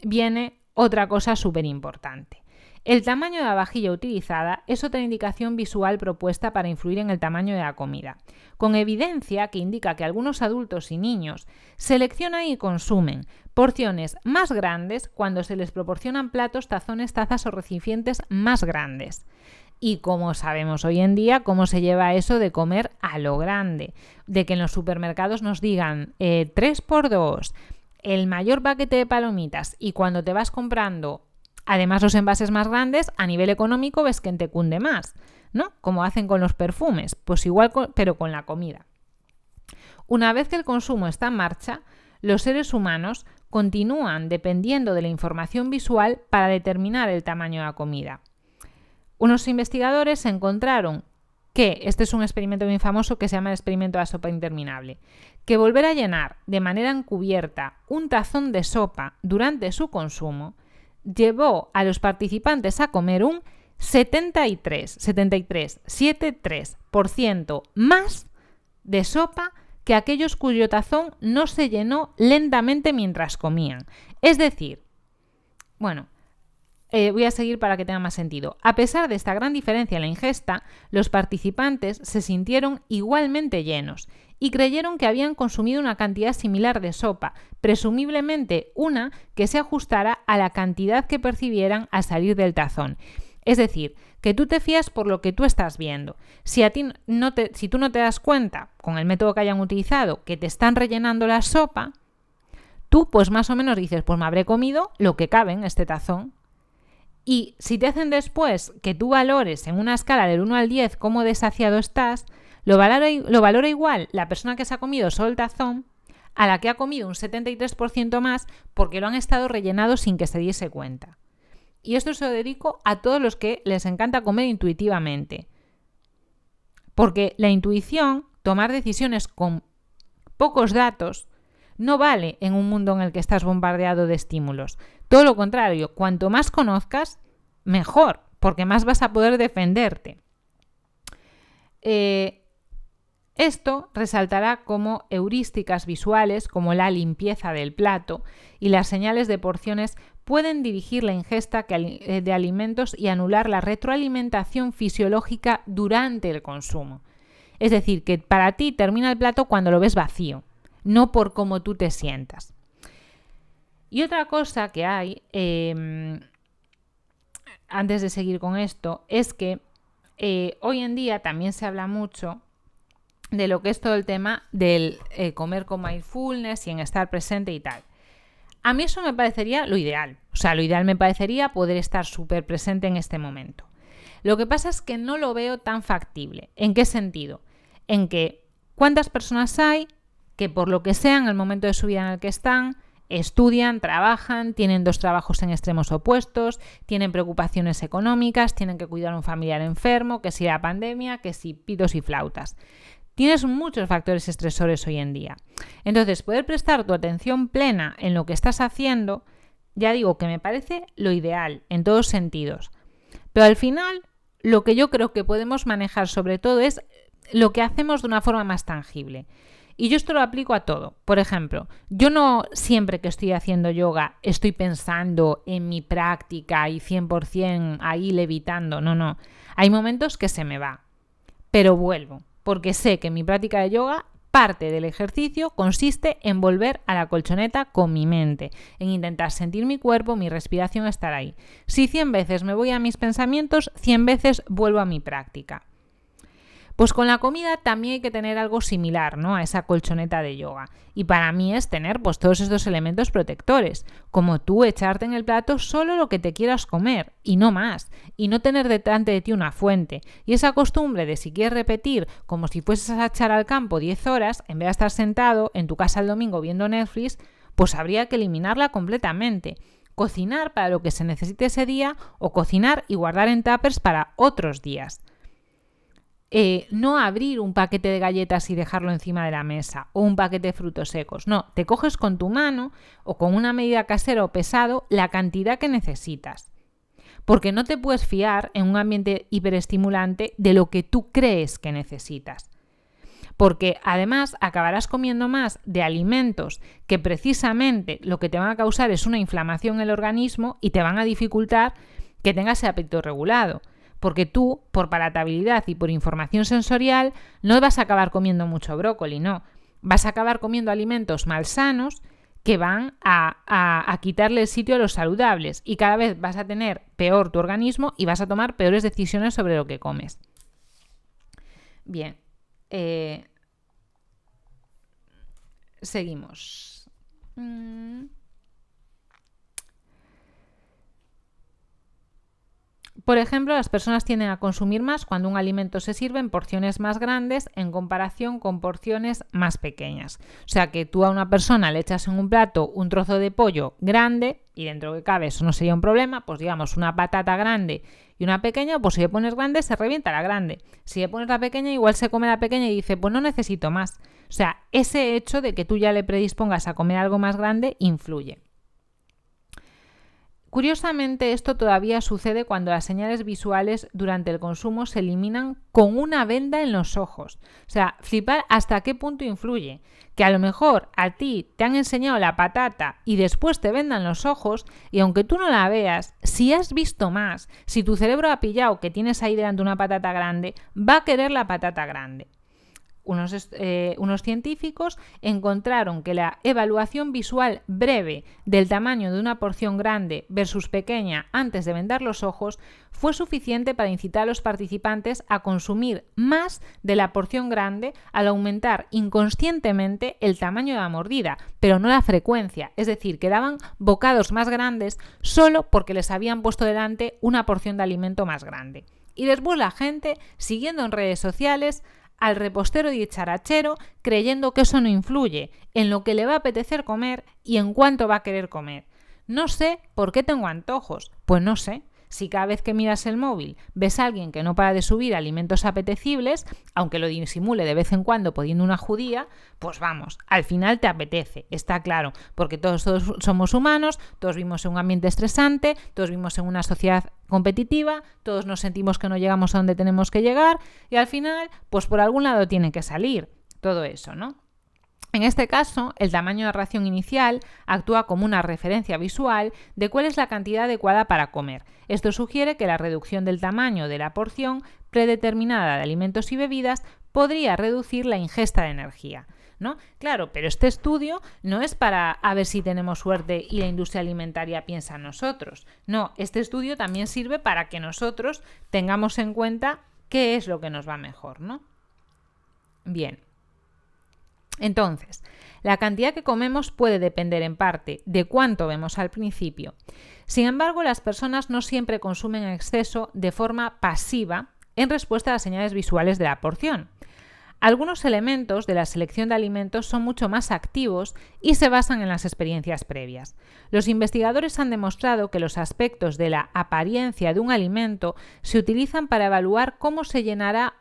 viene otra cosa súper importante. El tamaño de la vajilla utilizada es otra indicación visual propuesta para influir en el tamaño de la comida, con evidencia que indica que algunos adultos y niños seleccionan y consumen porciones más grandes cuando se les proporcionan platos, tazones, tazas o recipientes más grandes. Y como sabemos hoy en día, cómo se lleva eso de comer a lo grande, de que en los supermercados nos digan 3x2, el mayor paquete de palomitas, y cuando te vas comprando además los envases más grandes, a nivel económico ves que te cunde más, ¿no? Como hacen con los perfumes, pues igual pero con la comida. Una vez que el consumo está en marcha, los seres humanos continúan dependiendo de la información visual para determinar el tamaño de la comida. Unos investigadores encontraron que, este es un experimento muy famoso que se llama el experimento de la sopa interminable, que volver a llenar de manera encubierta un tazón de sopa durante su consumo llevó a los participantes a comer un 73% más de sopa que aquellos cuyo tazón no se llenó lentamente mientras comían. Es decir, voy a seguir para que tenga más sentido. A pesar de esta gran diferencia en la ingesta, los participantes se sintieron igualmente llenos y creyeron que habían consumido una cantidad similar de sopa, presumiblemente una que se ajustara a la cantidad que percibieran al salir del tazón. Es decir, que tú te fías por lo que tú estás viendo. Si tú no te das cuenta, con el método que hayan utilizado, que te están rellenando la sopa, tú pues más o menos dices, pues me habré comido lo que cabe en este tazón. Y si te hacen después que tú valores en una escala del 1 al 10 cómo de saciado estás, lo valora igual la persona que se ha comido solo el tazón a la que ha comido un 73% más porque lo han estado rellenado sin que se diese cuenta. Y esto se lo dedico a todos los que les encanta comer intuitivamente. Porque la intuición, tomar decisiones con pocos datos, no vale en un mundo en el que estás bombardeado de estímulos. Todo lo contrario, cuanto más conozcas, mejor, porque más vas a poder defenderte. Esto resaltará como heurísticas visuales, como la limpieza del plato y las señales de porciones pueden dirigir la ingesta de alimentos y anular la retroalimentación fisiológica durante el consumo. Es decir, que para ti termina el plato cuando lo ves vacío, no por cómo tú te sientas. Y otra cosa que hay, antes de seguir con esto, es que hoy en día también se habla mucho de lo que es todo el tema del comer con mindfulness y en estar presente y tal. A mí eso me parecería lo ideal. O sea, lo ideal me parecería poder estar súper presente en este momento. Lo que pasa es que no lo veo tan factible. ¿En qué sentido? En que ¿cuántas personas hay que por lo que sea en el momento de su vida en el que están, estudian, trabajan, tienen 2 trabajos en extremos opuestos, tienen preocupaciones económicas, tienen que cuidar a un familiar enfermo, que si la pandemia, que si pitos y flautas? Tienes muchos factores estresores hoy en día. Entonces, poder prestar tu atención plena en lo que estás haciendo, ya digo que me parece lo ideal en todos sentidos. Pero al final, lo que yo creo que podemos manejar sobre todo es lo que hacemos de una forma más tangible. Y yo esto lo aplico a todo. Por ejemplo, yo no siempre que estoy haciendo yoga estoy pensando en mi práctica y 100% ahí levitando. No. Hay momentos que se me va, pero vuelvo, porque sé que mi práctica de yoga, parte del ejercicio consiste en volver a la colchoneta con mi mente, en intentar sentir mi cuerpo, mi respiración, estar ahí. Si 100 veces me voy a mis pensamientos, 100 veces vuelvo a mi práctica. Pues con la comida también hay que tener algo similar, ¿no?, a esa colchoneta de yoga. Y para mí es tener pues todos estos elementos protectores, como tú echarte en el plato solo lo que te quieras comer y no más, y no tener delante de ti una fuente. Y esa costumbre de si quieres repetir como si fueses a echar al campo 10 horas, en vez de estar sentado en tu casa el domingo viendo Netflix, pues habría que eliminarla completamente. Cocinar para lo que se necesite ese día o cocinar y guardar en tuppers para otros días. No abrir un paquete de galletas y dejarlo encima de la mesa o un paquete de frutos secos. No, te coges con tu mano o con una medida casera o pesado la cantidad que necesitas. Porque no te puedes fiar en un ambiente hiperestimulante de lo que tú crees que necesitas. Porque además acabarás comiendo más de alimentos que precisamente lo que te van a causar es una inflamación en el organismo y te van a dificultar que tengas el apetito regulado. Porque tú, por palatabilidad y por información sensorial, no vas a acabar comiendo mucho brócoli, no. Vas a acabar comiendo alimentos malsanos que van a quitarle el sitio a los saludables y cada vez vas a tener peor tu organismo y vas a tomar peores decisiones sobre lo que comes. Bien, seguimos. Por ejemplo, las personas tienden a consumir más cuando un alimento se sirve en porciones más grandes en comparación con porciones más pequeñas. O sea que tú a una persona le echas en un plato un trozo de pollo grande y dentro que cabe eso no sería un problema, pues digamos una patata grande y una pequeña, pues si le pones grande se revienta la grande. Si le pones la pequeña igual se come la pequeña y dice pues no necesito más. O sea, ese hecho de que tú ya le predispongas a comer algo más grande influye. Curiosamente, esto todavía sucede cuando las señales visuales durante el consumo se eliminan con una venda en los ojos. O sea, flipar hasta qué punto influye. Que a lo mejor a ti te han enseñado la patata y después te vendan los ojos y aunque tú no la veas, si has visto más, si tu cerebro ha pillado que tienes ahí delante una patata grande, va a querer la patata grande. Unos científicos encontraron que la evaluación visual breve del tamaño de una porción grande versus pequeña antes de vendar los ojos fue suficiente para incitar a los participantes a consumir más de la porción grande al aumentar inconscientemente el tamaño de la mordida, pero no la frecuencia, es decir, que daban bocados más grandes solo porque les habían puesto delante una porción de alimento más grande. Y después la gente, siguiendo en redes sociales, al repostero y dicharachero creyendo que eso no influye en lo que le va a apetecer comer y en cuánto va a querer comer. No sé por qué tengo antojos. Pues no sé. Si cada vez que miras el móvil ves a alguien que no para de subir alimentos apetecibles, aunque lo disimule de vez en cuando poniendo una judía, pues vamos, al final te apetece, está claro, porque todos somos humanos, todos vivimos en un ambiente estresante, todos vivimos en una sociedad competitiva, todos nos sentimos que no llegamos a donde tenemos que llegar y al final, pues por algún lado tiene que salir todo eso, ¿no? En este caso, el tamaño de ración inicial actúa como una referencia visual de cuál es la cantidad adecuada para comer. Esto sugiere que la reducción del tamaño de la porción predeterminada de alimentos y bebidas podría reducir la ingesta de energía, ¿no? Claro, pero este estudio no es para a ver si tenemos suerte y la industria alimentaria piensa en nosotros. No, este estudio también sirve para que nosotros tengamos en cuenta qué es lo que nos va mejor, ¿no? Bien. Entonces, la cantidad que comemos puede depender en parte de cuánto vemos al principio. Sin embargo, las personas no siempre consumen en exceso de forma pasiva en respuesta a las señales visuales de la porción. Algunos elementos de la selección de alimentos son mucho más activos y se basan en las experiencias previas. Los investigadores han demostrado que los aspectos de la apariencia de un alimento se utilizan para evaluar cómo llenará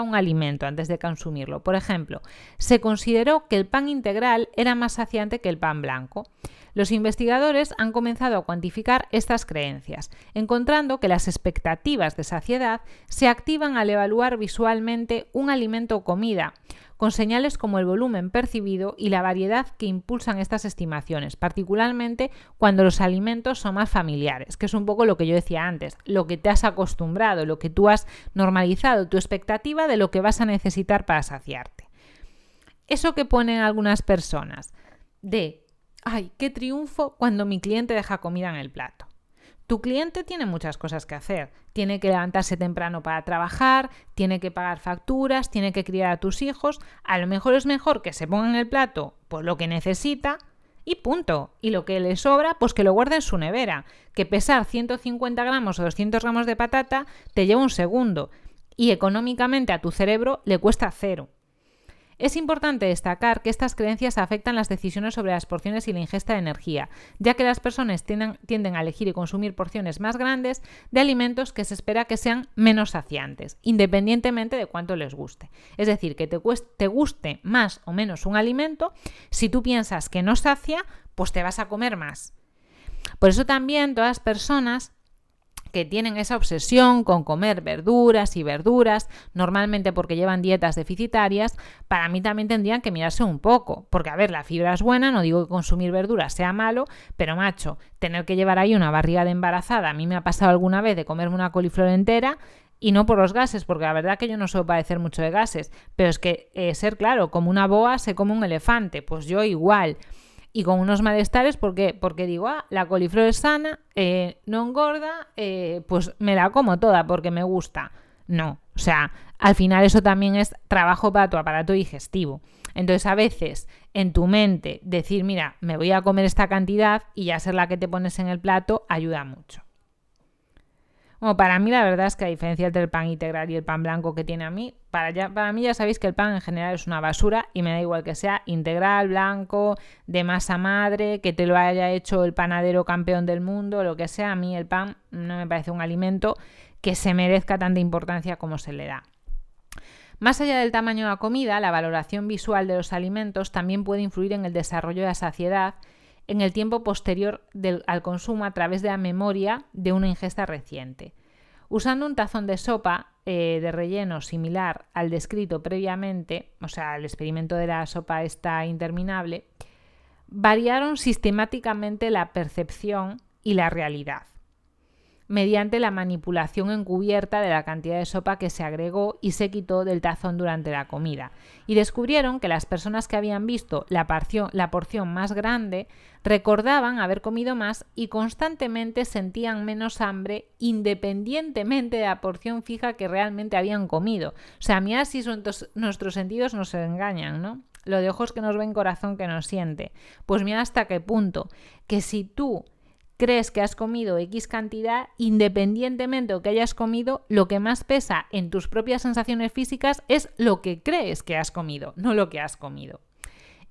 un alimento antes de consumirlo. Por ejemplo, se consideró que el pan integral era más saciante que el pan blanco. Los investigadores han comenzado a cuantificar estas creencias, encontrando que las expectativas de saciedad se activan al evaluar visualmente un alimento o comida, con señales como el volumen percibido y la variedad que impulsan estas estimaciones, particularmente cuando los alimentos son más familiares, que es un poco lo que yo decía antes, lo que te has acostumbrado, lo que tú has normalizado, tu expectativa de lo que vas a necesitar para saciarte. Eso que ponen algunas personas de ¡ay, qué triunfo cuando mi cliente deja comida en el plato! Tu cliente tiene muchas cosas que hacer. Tiene que levantarse temprano para trabajar, tiene que pagar facturas, tiene que criar a tus hijos. A lo mejor es mejor que se ponga en el plato pues lo que necesita y punto. Y lo que le sobra, pues que lo guarde en su nevera. Que pesar 150 gramos o 200 gramos de patata te lleva un segundo. Y económicamente a tu cerebro le cuesta cero. Es importante destacar que estas creencias afectan las decisiones sobre las porciones y la ingesta de energía, ya que las personas tienden a elegir y consumir porciones más grandes de alimentos que se espera que sean menos saciantes, independientemente de cuánto les guste. Es decir, que te guste más o menos un alimento, si tú piensas que no sacia, pues te vas a comer más. Por eso también todas las personas que tienen esa obsesión con comer verduras y verduras, normalmente porque llevan dietas deficitarias, para mí también tendrían que mirarse un poco. Porque, a ver, la fibra es buena, no digo que consumir verduras sea malo, pero macho, tener que llevar ahí una barriga de embarazada, a mí me ha pasado alguna vez de comerme una coliflor entera, y no por los gases, porque la verdad que yo no suelo padecer mucho de gases, pero es que ser claro, como una boa se come un elefante, pues yo igual. Y con unos malestares, ¿por qué? Porque digo, la coliflor es sana, no engorda, pues me la como toda porque me gusta. No, o sea, al final eso también es trabajo para tu aparato digestivo. Entonces, a veces, en tu mente, decir, mira, me voy a comer esta cantidad y ya ser la que te pones en el plato, ayuda mucho. Bueno, para mí la verdad es que a diferencia entre el pan integral y el pan blanco que tiene a mí, para mí ya sabéis que el pan en general es una basura y me da igual que sea integral, blanco, de masa madre, que te lo haya hecho el panadero campeón del mundo, lo que sea. A mí el pan no me parece un alimento que se merezca tanta importancia como se le da. Más allá del tamaño de la comida, la valoración visual de los alimentos también puede influir en el desarrollo de la saciedad en el tiempo posterior al consumo a través de la memoria de una ingesta reciente. Usando un tazón de sopa de relleno similar al descrito previamente, o sea, el experimento de la sopa esta interminable, variaron sistemáticamente la percepción y la realidad, mediante la manipulación encubierta de la cantidad de sopa que se agregó y se quitó del tazón durante la comida. Y descubrieron que las personas que habían visto la porción más grande recordaban haber comido más y constantemente sentían menos hambre independientemente de la porción fija que realmente habían comido. O sea, mirad si nuestros sentidos nos engañan, ¿no? Lo de ojos que nos ven, corazón que nos siente. Pues mira hasta qué punto que si tú crees que has comido X cantidad, independientemente de lo que hayas comido, lo que más pesa en tus propias sensaciones físicas es lo que crees que has comido, no lo que has comido.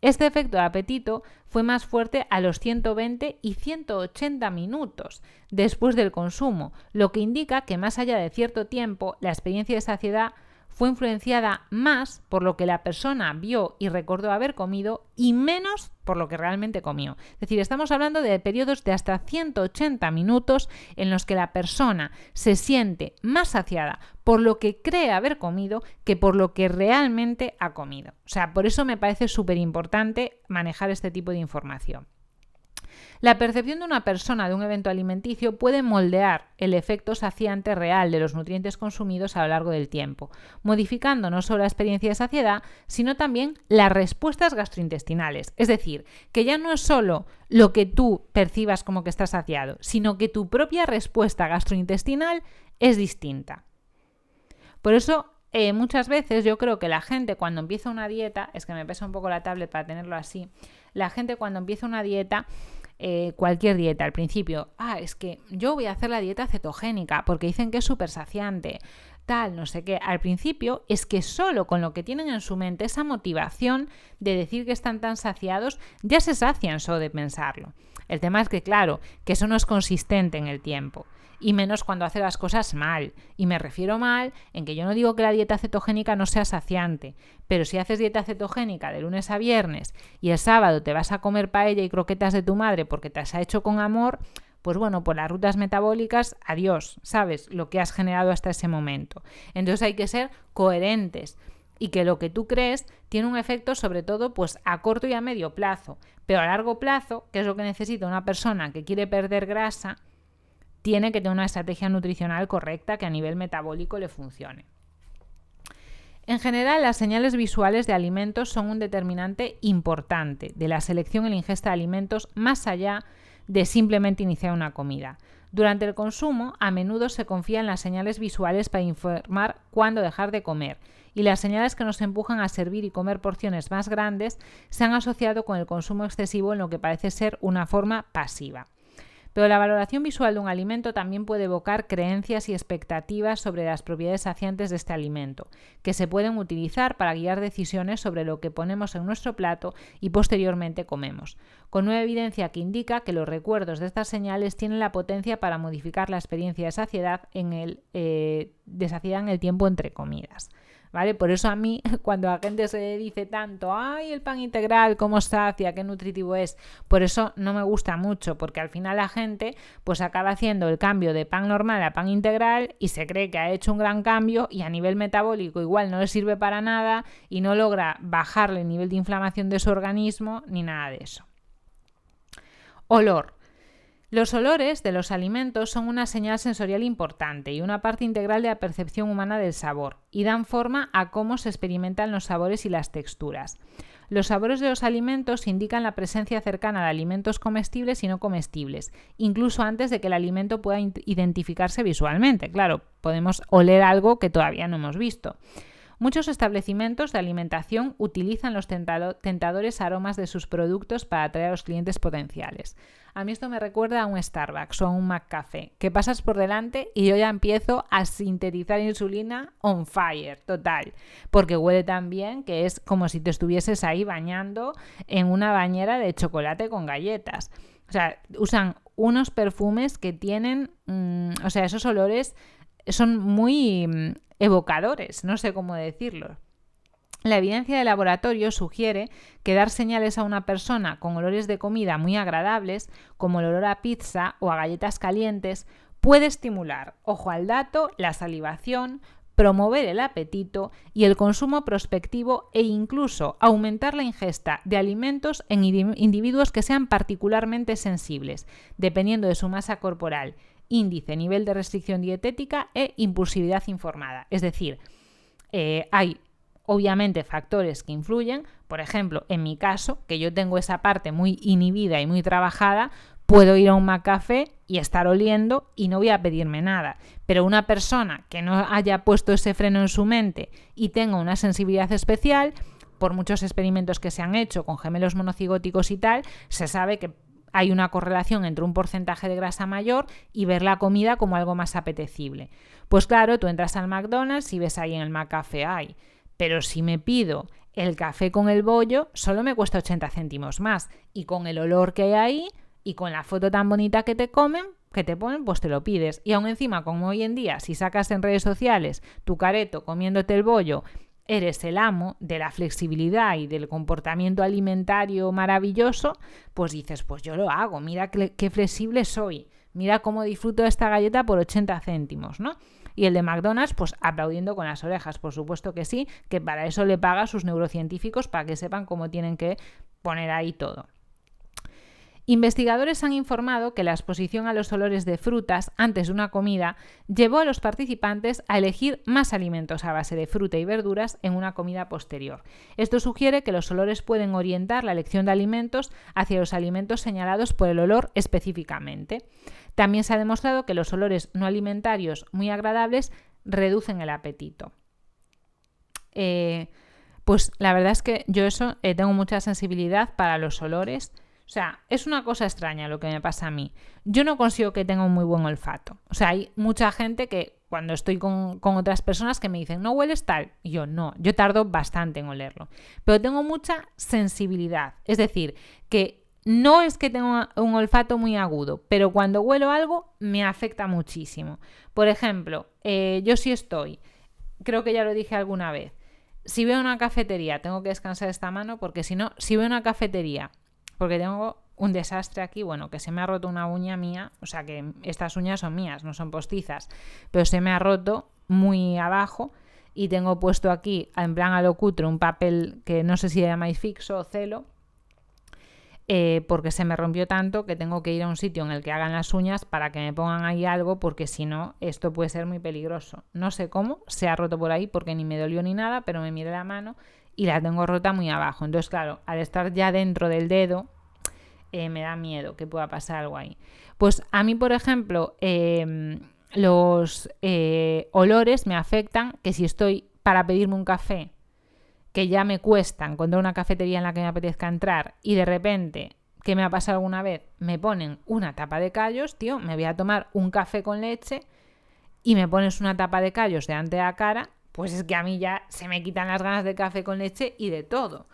Este efecto de apetito fue más fuerte a los 120 y 180 minutos después del consumo, lo que indica que más allá de cierto tiempo, la experiencia de saciedad fue influenciada más por lo que la persona vio y recordó haber comido y menos por lo que realmente comió. Es decir, estamos hablando de periodos de hasta 180 minutos en los que la persona se siente más saciada por lo que cree haber comido que por lo que realmente ha comido. O sea, por eso me parece súper importante manejar este tipo de información. La percepción de una persona de un evento alimenticio puede moldear el efecto saciante real de los nutrientes consumidos a lo largo del tiempo, modificando no solo la experiencia de saciedad, sino también las respuestas gastrointestinales. Es decir, que ya no es solo lo que tú percibas como que estás saciado, sino que tu propia respuesta gastrointestinal es distinta. Por eso, muchas veces yo creo que la gente cuando empieza una dieta, es que me pesa un poco la tablet para tenerlo así, la gente cuando empieza una dieta, cualquier dieta al principio, es que yo voy a hacer la dieta cetogénica porque dicen que es súper saciante, tal, no sé qué. Al principio es que solo con lo que tienen en su mente, esa motivación de decir que están tan saciados, ya se sacian solo de pensarlo. El tema es que, claro, que eso no es consistente en el tiempo. Y menos cuando hace las cosas mal. Y me refiero mal en que yo no digo que la dieta cetogénica no sea saciante, pero si haces dieta cetogénica de lunes a viernes y el sábado te vas a comer paella y croquetas de tu madre porque te has hecho con amor, pues bueno, por las rutas metabólicas, adiós, ¿sabes? Lo que has generado hasta ese momento. Entonces hay que ser coherentes y que lo que tú crees tiene un efecto sobre todo pues a corto y a medio plazo, pero a largo plazo, que es lo que necesita una persona que quiere perder grasa, tiene que tener una estrategia nutricional correcta que a nivel metabólico le funcione. En general, las señales visuales de alimentos son un determinante importante de la selección y la ingesta de alimentos más allá de simplemente iniciar una comida. Durante el consumo, a menudo se confía en las señales visuales para informar cuándo dejar de comer, y las señales que nos empujan a servir y comer porciones más grandes se han asociado con el consumo excesivo en lo que parece ser una forma pasiva. Pero la valoración visual de un alimento también puede evocar creencias y expectativas sobre las propiedades saciantes de este alimento, que se pueden utilizar para guiar decisiones sobre lo que ponemos en nuestro plato y posteriormente comemos, con una evidencia que indica que los recuerdos de estas señales tienen la potencia para modificar la experiencia de saciedad en el tiempo entre comidas. ¿Vale? Por eso a mí, cuando la gente se dice tanto, ¡ay, el pan integral, cómo sacia, qué nutritivo es! Por eso no me gusta mucho, porque al final la gente pues acaba haciendo el cambio de pan normal a pan integral y se cree que ha hecho un gran cambio y a nivel metabólico igual no le sirve para nada y no logra bajarle el nivel de inflamación de su organismo ni nada de eso. Olor. Los olores de los alimentos son una señal sensorial importante y una parte integral de la percepción humana del sabor, y dan forma a cómo se experimentan los sabores y las texturas. Los sabores de los alimentos indican la presencia cercana de alimentos comestibles y no comestibles, incluso antes de que el alimento pueda identificarse visualmente. Claro, podemos oler algo que todavía no hemos visto. Muchos establecimientos de alimentación utilizan los tentadores aromas de sus productos para atraer a los clientes potenciales. A mí esto me recuerda a un Starbucks o a un McCafé, que pasas por delante y yo ya empiezo a sintetizar insulina on fire, total, porque huele tan bien que es como si te estuvieses ahí bañando en una bañera de chocolate con galletas. O sea, usan unos perfumes que tienen, esos olores son muy evocadores, no sé cómo decirlo. La evidencia de laboratorio sugiere que dar señales a una persona con olores de comida muy agradables, como el olor a pizza o a galletas calientes, puede estimular, ojo al dato, la salivación, promover el apetito y el consumo prospectivo e incluso aumentar la ingesta de alimentos en individuos que sean particularmente sensibles, dependiendo de su masa corporal, índice, nivel de restricción dietética e impulsividad informada. Es decir, hay obviamente factores que influyen. Por ejemplo, en mi caso, que yo tengo esa parte muy inhibida y muy trabajada, puedo ir a un McCafé y estar oliendo y no voy a pedirme nada. Pero una persona que no haya puesto ese freno en su mente y tenga una sensibilidad especial, por muchos experimentos que se han hecho con gemelos monocigóticos y tal, se sabe que hay una correlación entre un porcentaje de grasa mayor y ver la comida como algo más apetecible. Pues claro, tú entras al McDonald's y ves ahí en el McCafé, pero si me pido el café con el bollo, solo me cuesta 80 céntimos más. Y con el olor que hay ahí y con la foto tan bonita que te ponen, pues te lo pides. Y aún encima, como hoy en día, si sacas en redes sociales tu careto comiéndote el bollo, eres el amo de la flexibilidad y del comportamiento alimentario maravilloso, pues dices, pues yo lo hago, mira qué flexible soy, mira cómo disfruto de esta galleta por 80 céntimos, ¿no? Y el de McDonald's, pues aplaudiendo con las orejas, por supuesto que sí, que para eso le paga a sus neurocientíficos para que sepan cómo tienen que poner ahí todo. Investigadores han informado que la exposición a los olores de frutas antes de una comida llevó a los participantes a elegir más alimentos a base de fruta y verduras en una comida posterior. Esto sugiere que los olores pueden orientar la elección de alimentos hacia los alimentos señalados por el olor específicamente. También se ha demostrado que los olores no alimentarios muy agradables reducen el apetito. Pues la verdad es que yo tengo mucha sensibilidad para los olores. sea, es una cosa extraña lo que me pasa a mí. Yo no consigo que tenga un muy buen olfato. O sea, hay mucha gente que cuando estoy con otras personas que me dicen, no hueles tal. Y yo no, yo tardo bastante en olerlo. Pero tengo mucha sensibilidad. Es decir, que no es que tenga un olfato muy agudo, pero cuando huelo algo me afecta muchísimo. Por ejemplo, yo sí estoy, creo que ya lo dije alguna vez, si veo una cafetería, tengo que descansar esta mano porque si no, si veo una cafetería, porque tengo un desastre aquí, bueno, que se me ha roto una uña mía, o sea que estas uñas son mías, no son postizas, pero se me ha roto muy abajo y tengo puesto aquí, en plan a lo cutre, un papel que no sé si llamáis fixo o celo, porque se me rompió tanto que tengo que ir a un sitio en el que hagan las uñas para que me pongan ahí algo, porque si no, esto puede ser muy peligroso. No sé cómo, se ha roto por ahí porque ni me dolió ni nada, pero me miré la mano y la tengo rota muy abajo. Entonces, claro, al estar ya dentro del dedo, me da miedo que pueda pasar algo ahí. Pues a mí, por ejemplo, los olores me afectan, que si estoy para pedirme un café, que ya me cuesta encontrar una cafetería en la que me apetezca entrar y de repente, que me ha pasado alguna vez, me ponen una tapa de callos, tío, me voy a tomar un café con leche y me pones una tapa de callos delante de la cara, pues es que a mí ya se me quitan las ganas de café con leche y de todo,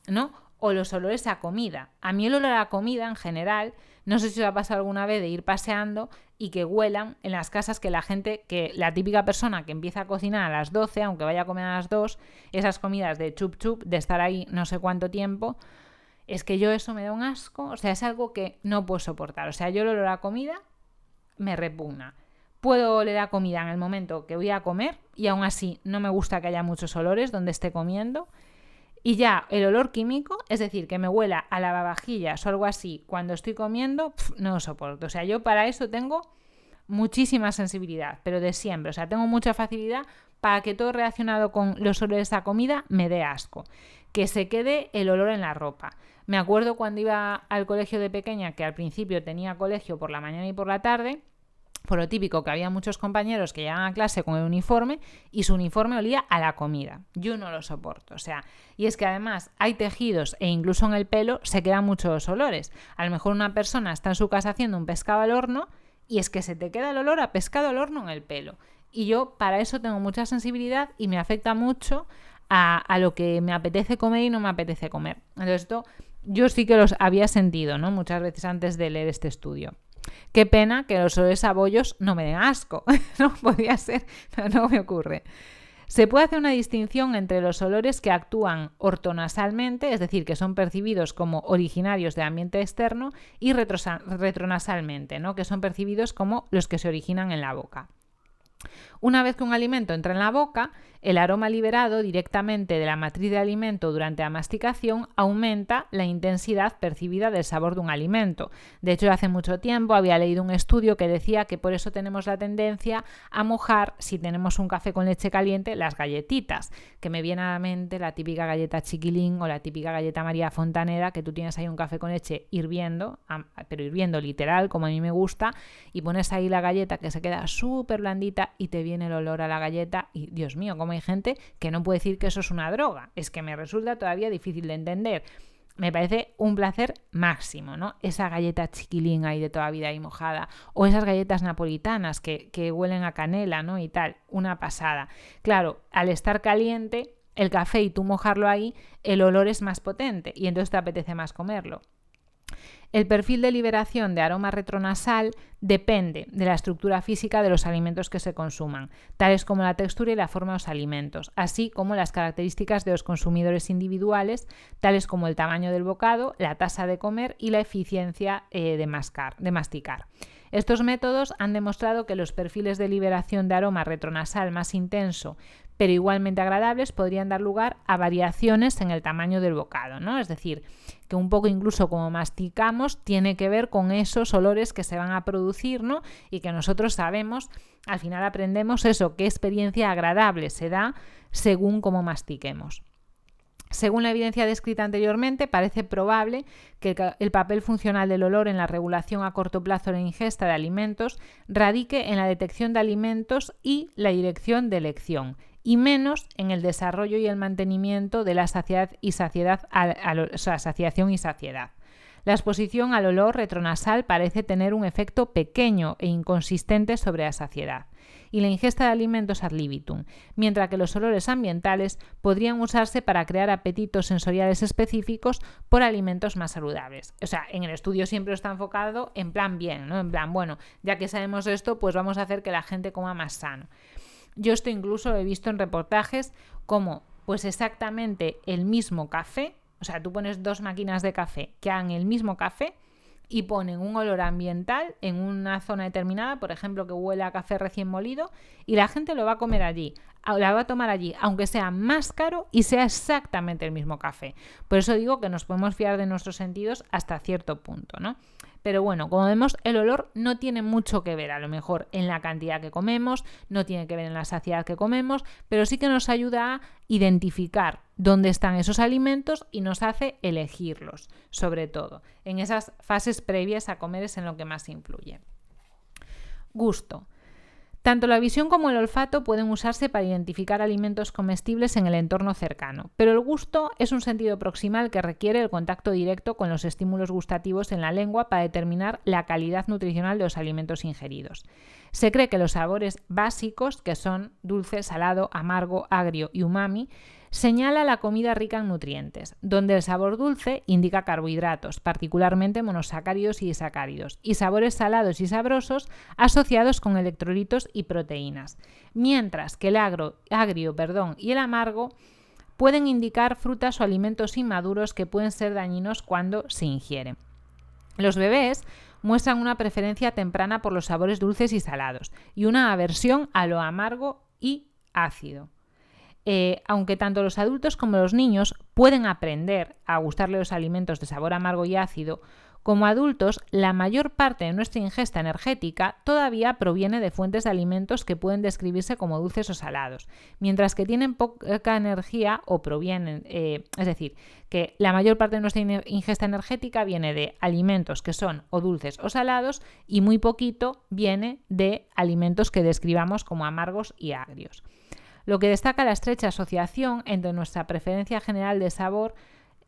¿no? O los olores a comida. A mí el olor a comida en general, no sé si os ha pasado alguna vez de ir paseando y que huelan en las casas que la gente, que la típica persona que empieza a cocinar a las 12, aunque vaya a comer a las 2, esas comidas de chup chup, de estar ahí no sé cuánto tiempo, es que yo eso me da un asco, o sea, es algo que no puedo soportar. O sea, yo el olor a comida me repugna. Puedo oler a comida en el momento que voy a comer y aún así no me gusta que haya muchos olores donde esté comiendo. Y ya el olor químico, es decir, que me huela a lavavajillas o algo así cuando estoy comiendo, no lo soporto. O sea, yo para eso tengo muchísima sensibilidad, pero de siempre. O sea, tengo mucha facilidad para que todo relacionado con los olores a comida me dé asco. Que se quede el olor en la ropa. Me acuerdo cuando iba al colegio de pequeña, que al principio tenía colegio por la mañana y por la tarde, por lo típico que había muchos compañeros que llegaban a clase con el uniforme y su uniforme olía a la comida. Yo no lo soporto, o sea, y es que además hay tejidos e incluso en el pelo se quedan muchos olores. A lo mejor una persona está en su casa haciendo un pescado al horno y es que se te queda el olor a pescado al horno en el pelo. Y yo para eso tengo mucha sensibilidad y me afecta mucho a lo que me apetece comer y no me apetece comer. Entonces esto yo sí que los había sentido, ¿no? Muchas veces antes de leer este estudio. Qué pena que los olores a bollos no me den asco. No podía ser, no me ocurre. Se puede hacer una distinción entre los olores que actúan ortonasalmente, es decir, que son percibidos como originarios del ambiente externo, y retronasalmente, ¿no? Que son percibidos como los que se originan en la boca. Una vez que un alimento entra en la boca, el aroma liberado directamente de la matriz de alimento durante la masticación aumenta la intensidad percibida del sabor de un alimento. De hecho, hace mucho tiempo había leído un estudio que decía que por eso tenemos la tendencia a mojar, si tenemos un café con leche caliente, las galletitas, que me viene a la mente la típica galleta Chiquilín o la típica galleta María Fontaneda, que tú tienes ahí un café con leche hirviendo, pero hirviendo literal, como a mí me gusta, y pones ahí la galleta que se queda súper blandita y te viene el olor a la galleta y, Dios mío, como hay gente que no puede decir que eso es una droga. Es que me resulta todavía difícil de entender. Me parece un placer máximo, ¿no? Esa galleta Chiquilín ahí de toda la vida ahí mojada, o esas galletas napolitanas que huelen a canela, ¿no? Y tal, una pasada. Claro, al estar caliente el café y tú mojarlo ahí, el olor es más potente y entonces te apetece más comerlo. El perfil de liberación de aroma retronasal depende de la estructura física de los alimentos que se consuman, tales como la textura y la forma de los alimentos, así como las características de los consumidores individuales, tales como el tamaño del bocado, la tasa de comer y la eficiencia de masticar. Estos métodos han demostrado que los perfiles de liberación de aroma retronasal más intenso, pero igualmente agradables, podrían dar lugar a variaciones en el tamaño del bocado, ¿no? Es decir, que un poco incluso como masticamos tiene que ver con esos olores que se van a producir, ¿no? Y que nosotros sabemos, al final aprendemos eso, qué experiencia agradable se da según cómo mastiquemos. Según la evidencia descrita anteriormente, parece probable que el papel funcional del olor en la regulación a corto plazo de la ingesta de alimentos radique en la detección de alimentos y la dirección de elección, y menos en el desarrollo y el mantenimiento de la saciedad y saciedad, saciación y saciedad. La exposición al olor retronasal parece tener un efecto pequeño e inconsistente sobre la saciedad y la ingesta de alimentos ad libitum, mientras que los olores ambientales podrían usarse para crear apetitos sensoriales específicos por alimentos más saludables. O sea, en el estudio siempre está enfocado en plan bien, ¿no? En plan, bueno, ya que sabemos esto, pues vamos a hacer que la gente coma más sano. Yo esto incluso he visto en reportajes como pues exactamente el mismo café, o sea, tú pones 2 máquinas de café que hagan el mismo café y ponen un olor ambiental en una zona determinada, por ejemplo, que huele a café recién molido, y la gente lo va a comer allí, la va a tomar allí, aunque sea más caro y sea exactamente el mismo café. Por eso digo que nos podemos fiar de nuestros sentidos hasta cierto punto, ¿no? Pero bueno, como vemos, el olor no tiene mucho que ver, a lo mejor en la cantidad que comemos, no tiene que ver en la saciedad que comemos, pero sí que nos ayuda a identificar dónde están esos alimentos y nos hace elegirlos, sobre todo. En esas fases previas a comer es en lo que más influye. Gusto. Tanto la visión como el olfato pueden usarse para identificar alimentos comestibles en el entorno cercano, pero el gusto es un sentido proximal que requiere el contacto directo con los estímulos gustativos en la lengua para determinar la calidad nutricional de los alimentos ingeridos. Se cree que los sabores básicos, que son dulce, salado, amargo, agrio y umami, señala la comida rica en nutrientes, donde el sabor dulce indica carbohidratos, particularmente monosacáridos y disacáridos, y sabores salados y sabrosos asociados con electrolitos y proteínas, mientras que el agrio y el amargo pueden indicar frutas o alimentos inmaduros que pueden ser dañinos cuando se ingieren. Los bebés muestran una preferencia temprana por los sabores dulces y salados y una aversión a lo amargo y ácido. Aunque tanto los adultos como los niños pueden aprender a gustarle los alimentos de sabor amargo y ácido, como adultos, la mayor parte de nuestra ingesta energética todavía proviene de fuentes de alimentos que pueden describirse como dulces o salados, mientras que tienen poca energía o provienen, es decir, que la mayor parte de nuestra ingesta energética viene de alimentos que son o dulces o salados y muy poquito viene de alimentos que describamos como amargos y agrios. Lo que destaca la estrecha asociación entre nuestra preferencia general de sabor,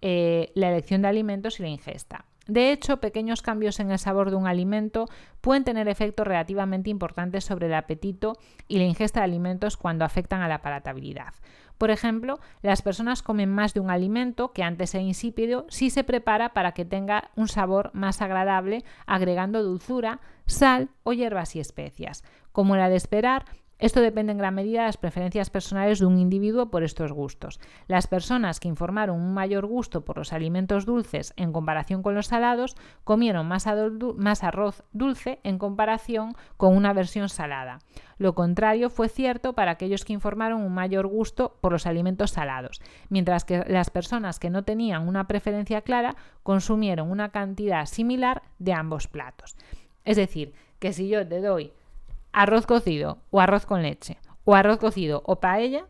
la elección de alimentos y la ingesta. De hecho, pequeños cambios en el sabor de un alimento pueden tener efectos relativamente importantes sobre el apetito y la ingesta de alimentos cuando afectan a la palatabilidad. Por ejemplo, las personas comen más de un alimento que antes era insípido si se prepara para que tenga un sabor más agradable, agregando dulzura, sal o hierbas y especias. Como era de esperar, esto depende en gran medida de las preferencias personales de un individuo por estos gustos. Las personas que informaron un mayor gusto por los alimentos dulces en comparación con los salados comieron más arroz dulce en comparación con una versión salada. Lo contrario fue cierto para aquellos que informaron un mayor gusto por los alimentos salados, mientras que las personas que no tenían una preferencia clara consumieron una cantidad similar de ambos platos. Es decir, que si yo te doy arroz cocido o arroz con leche o arroz cocido o paella,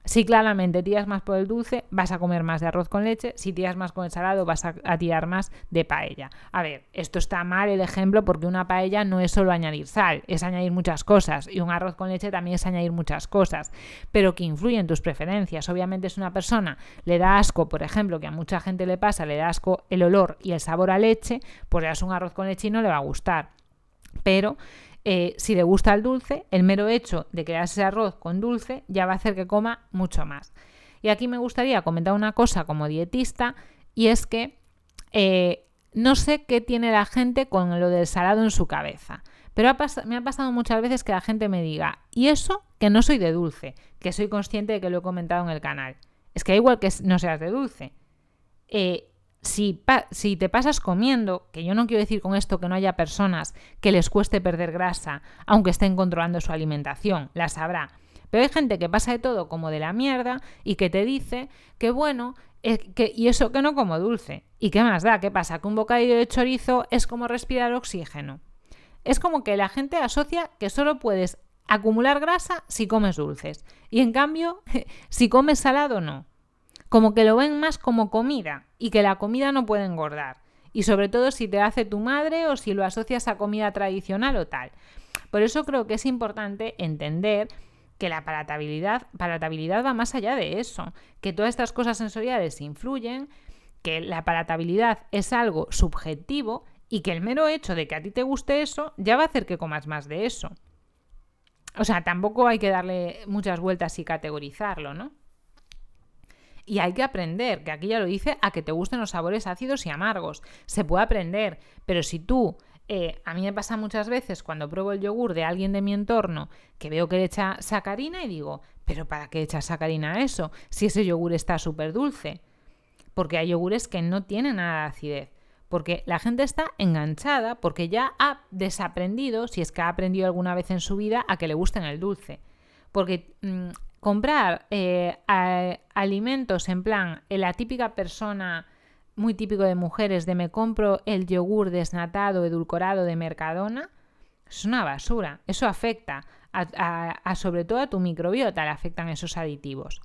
si claramente tiras más por el dulce vas a comer más de arroz con leche, si tiras más con el salado vas a tirar más de paella. A ver, esto está mal el ejemplo porque una paella no es solo añadir sal, es añadir muchas cosas y un arroz con leche también es añadir muchas cosas, pero que influyen en tus preferencias. Obviamente si una persona le da asco, por ejemplo, que a mucha gente le pasa, le da asco el olor y el sabor a leche, pues le das un arroz con leche y no le va a gustar. Pero si le gusta el dulce, el mero hecho de que le das ese arroz con dulce ya va a hacer que coma mucho más. Y aquí me gustaría comentar una cosa como dietista, y es que no sé qué tiene la gente con lo del salado en su cabeza, pero me ha pasado muchas veces que la gente me diga, y eso que no soy de dulce, que soy consciente de que lo he comentado en el canal. Es que da igual que no seas de dulce. Si te pasas comiendo, que yo no quiero decir con esto que no haya personas que les cueste perder grasa, aunque estén controlando su alimentación, las habrá. Pero hay gente que pasa de todo como de la mierda y que te dice que bueno, y eso que no como dulce. ¿Y qué más da? ¿Qué pasa? ¿Que un bocadillo de chorizo es como respirar oxígeno? Es como que la gente asocia que solo puedes acumular grasa si comes dulces. Y en cambio, si comes salado, no. Como que lo ven más como comida y que la comida no puede engordar. Y sobre todo si te hace tu madre o si lo asocias a comida tradicional o tal. Por eso creo que es importante entender que la palatabilidad va más allá de eso. Que todas estas cosas sensoriales influyen, que la palatabilidad es algo subjetivo y que el mero hecho de que a ti te guste eso ya va a hacer que comas más de eso. O sea, tampoco hay que darle muchas vueltas y categorizarlo, ¿no? Y hay que aprender, que aquí ya lo dice, a que te gusten los sabores ácidos y amargos. Se puede aprender, pero si tú... a mí me pasa muchas veces cuando pruebo el yogur de alguien de mi entorno que veo que le echa sacarina y digo, ¿pero para qué echas sacarina a eso? Si ese yogur está súper dulce. Porque hay yogures que no tienen nada de acidez. Porque la gente está enganchada porque ya ha desaprendido, si es que ha aprendido alguna vez en su vida, a que le gusten el dulce. Porque comprar alimentos en plan, la típica persona muy típico de mujeres de me compro el yogur desnatado, edulcorado de Mercadona, es una basura. Eso afecta sobre todo a tu microbiota, le afectan esos aditivos.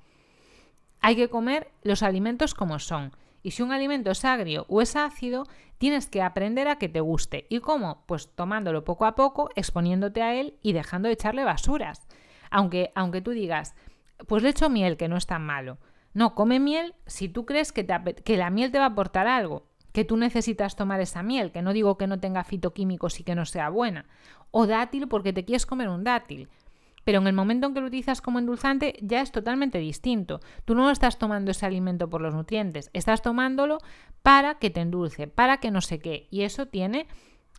Hay que comer los alimentos como son. Y si un alimento es agrio o es ácido, tienes que aprender a que te guste. ¿Y cómo? Pues tomándolo poco a poco, exponiéndote a él y dejando de echarle basuras. Aunque tú digas, pues le echo miel, que no es tan malo. No, come miel si tú crees que la miel te va a aportar algo, que tú necesitas tomar esa miel, que no digo que no tenga fitoquímicos y que no sea buena. O dátil porque te quieres comer un dátil. Pero en el momento en que lo utilizas como endulzante ya es totalmente distinto. Tú no estás tomando ese alimento por los nutrientes, estás tomándolo para que te endulce, para que no sé qué. Y eso tiene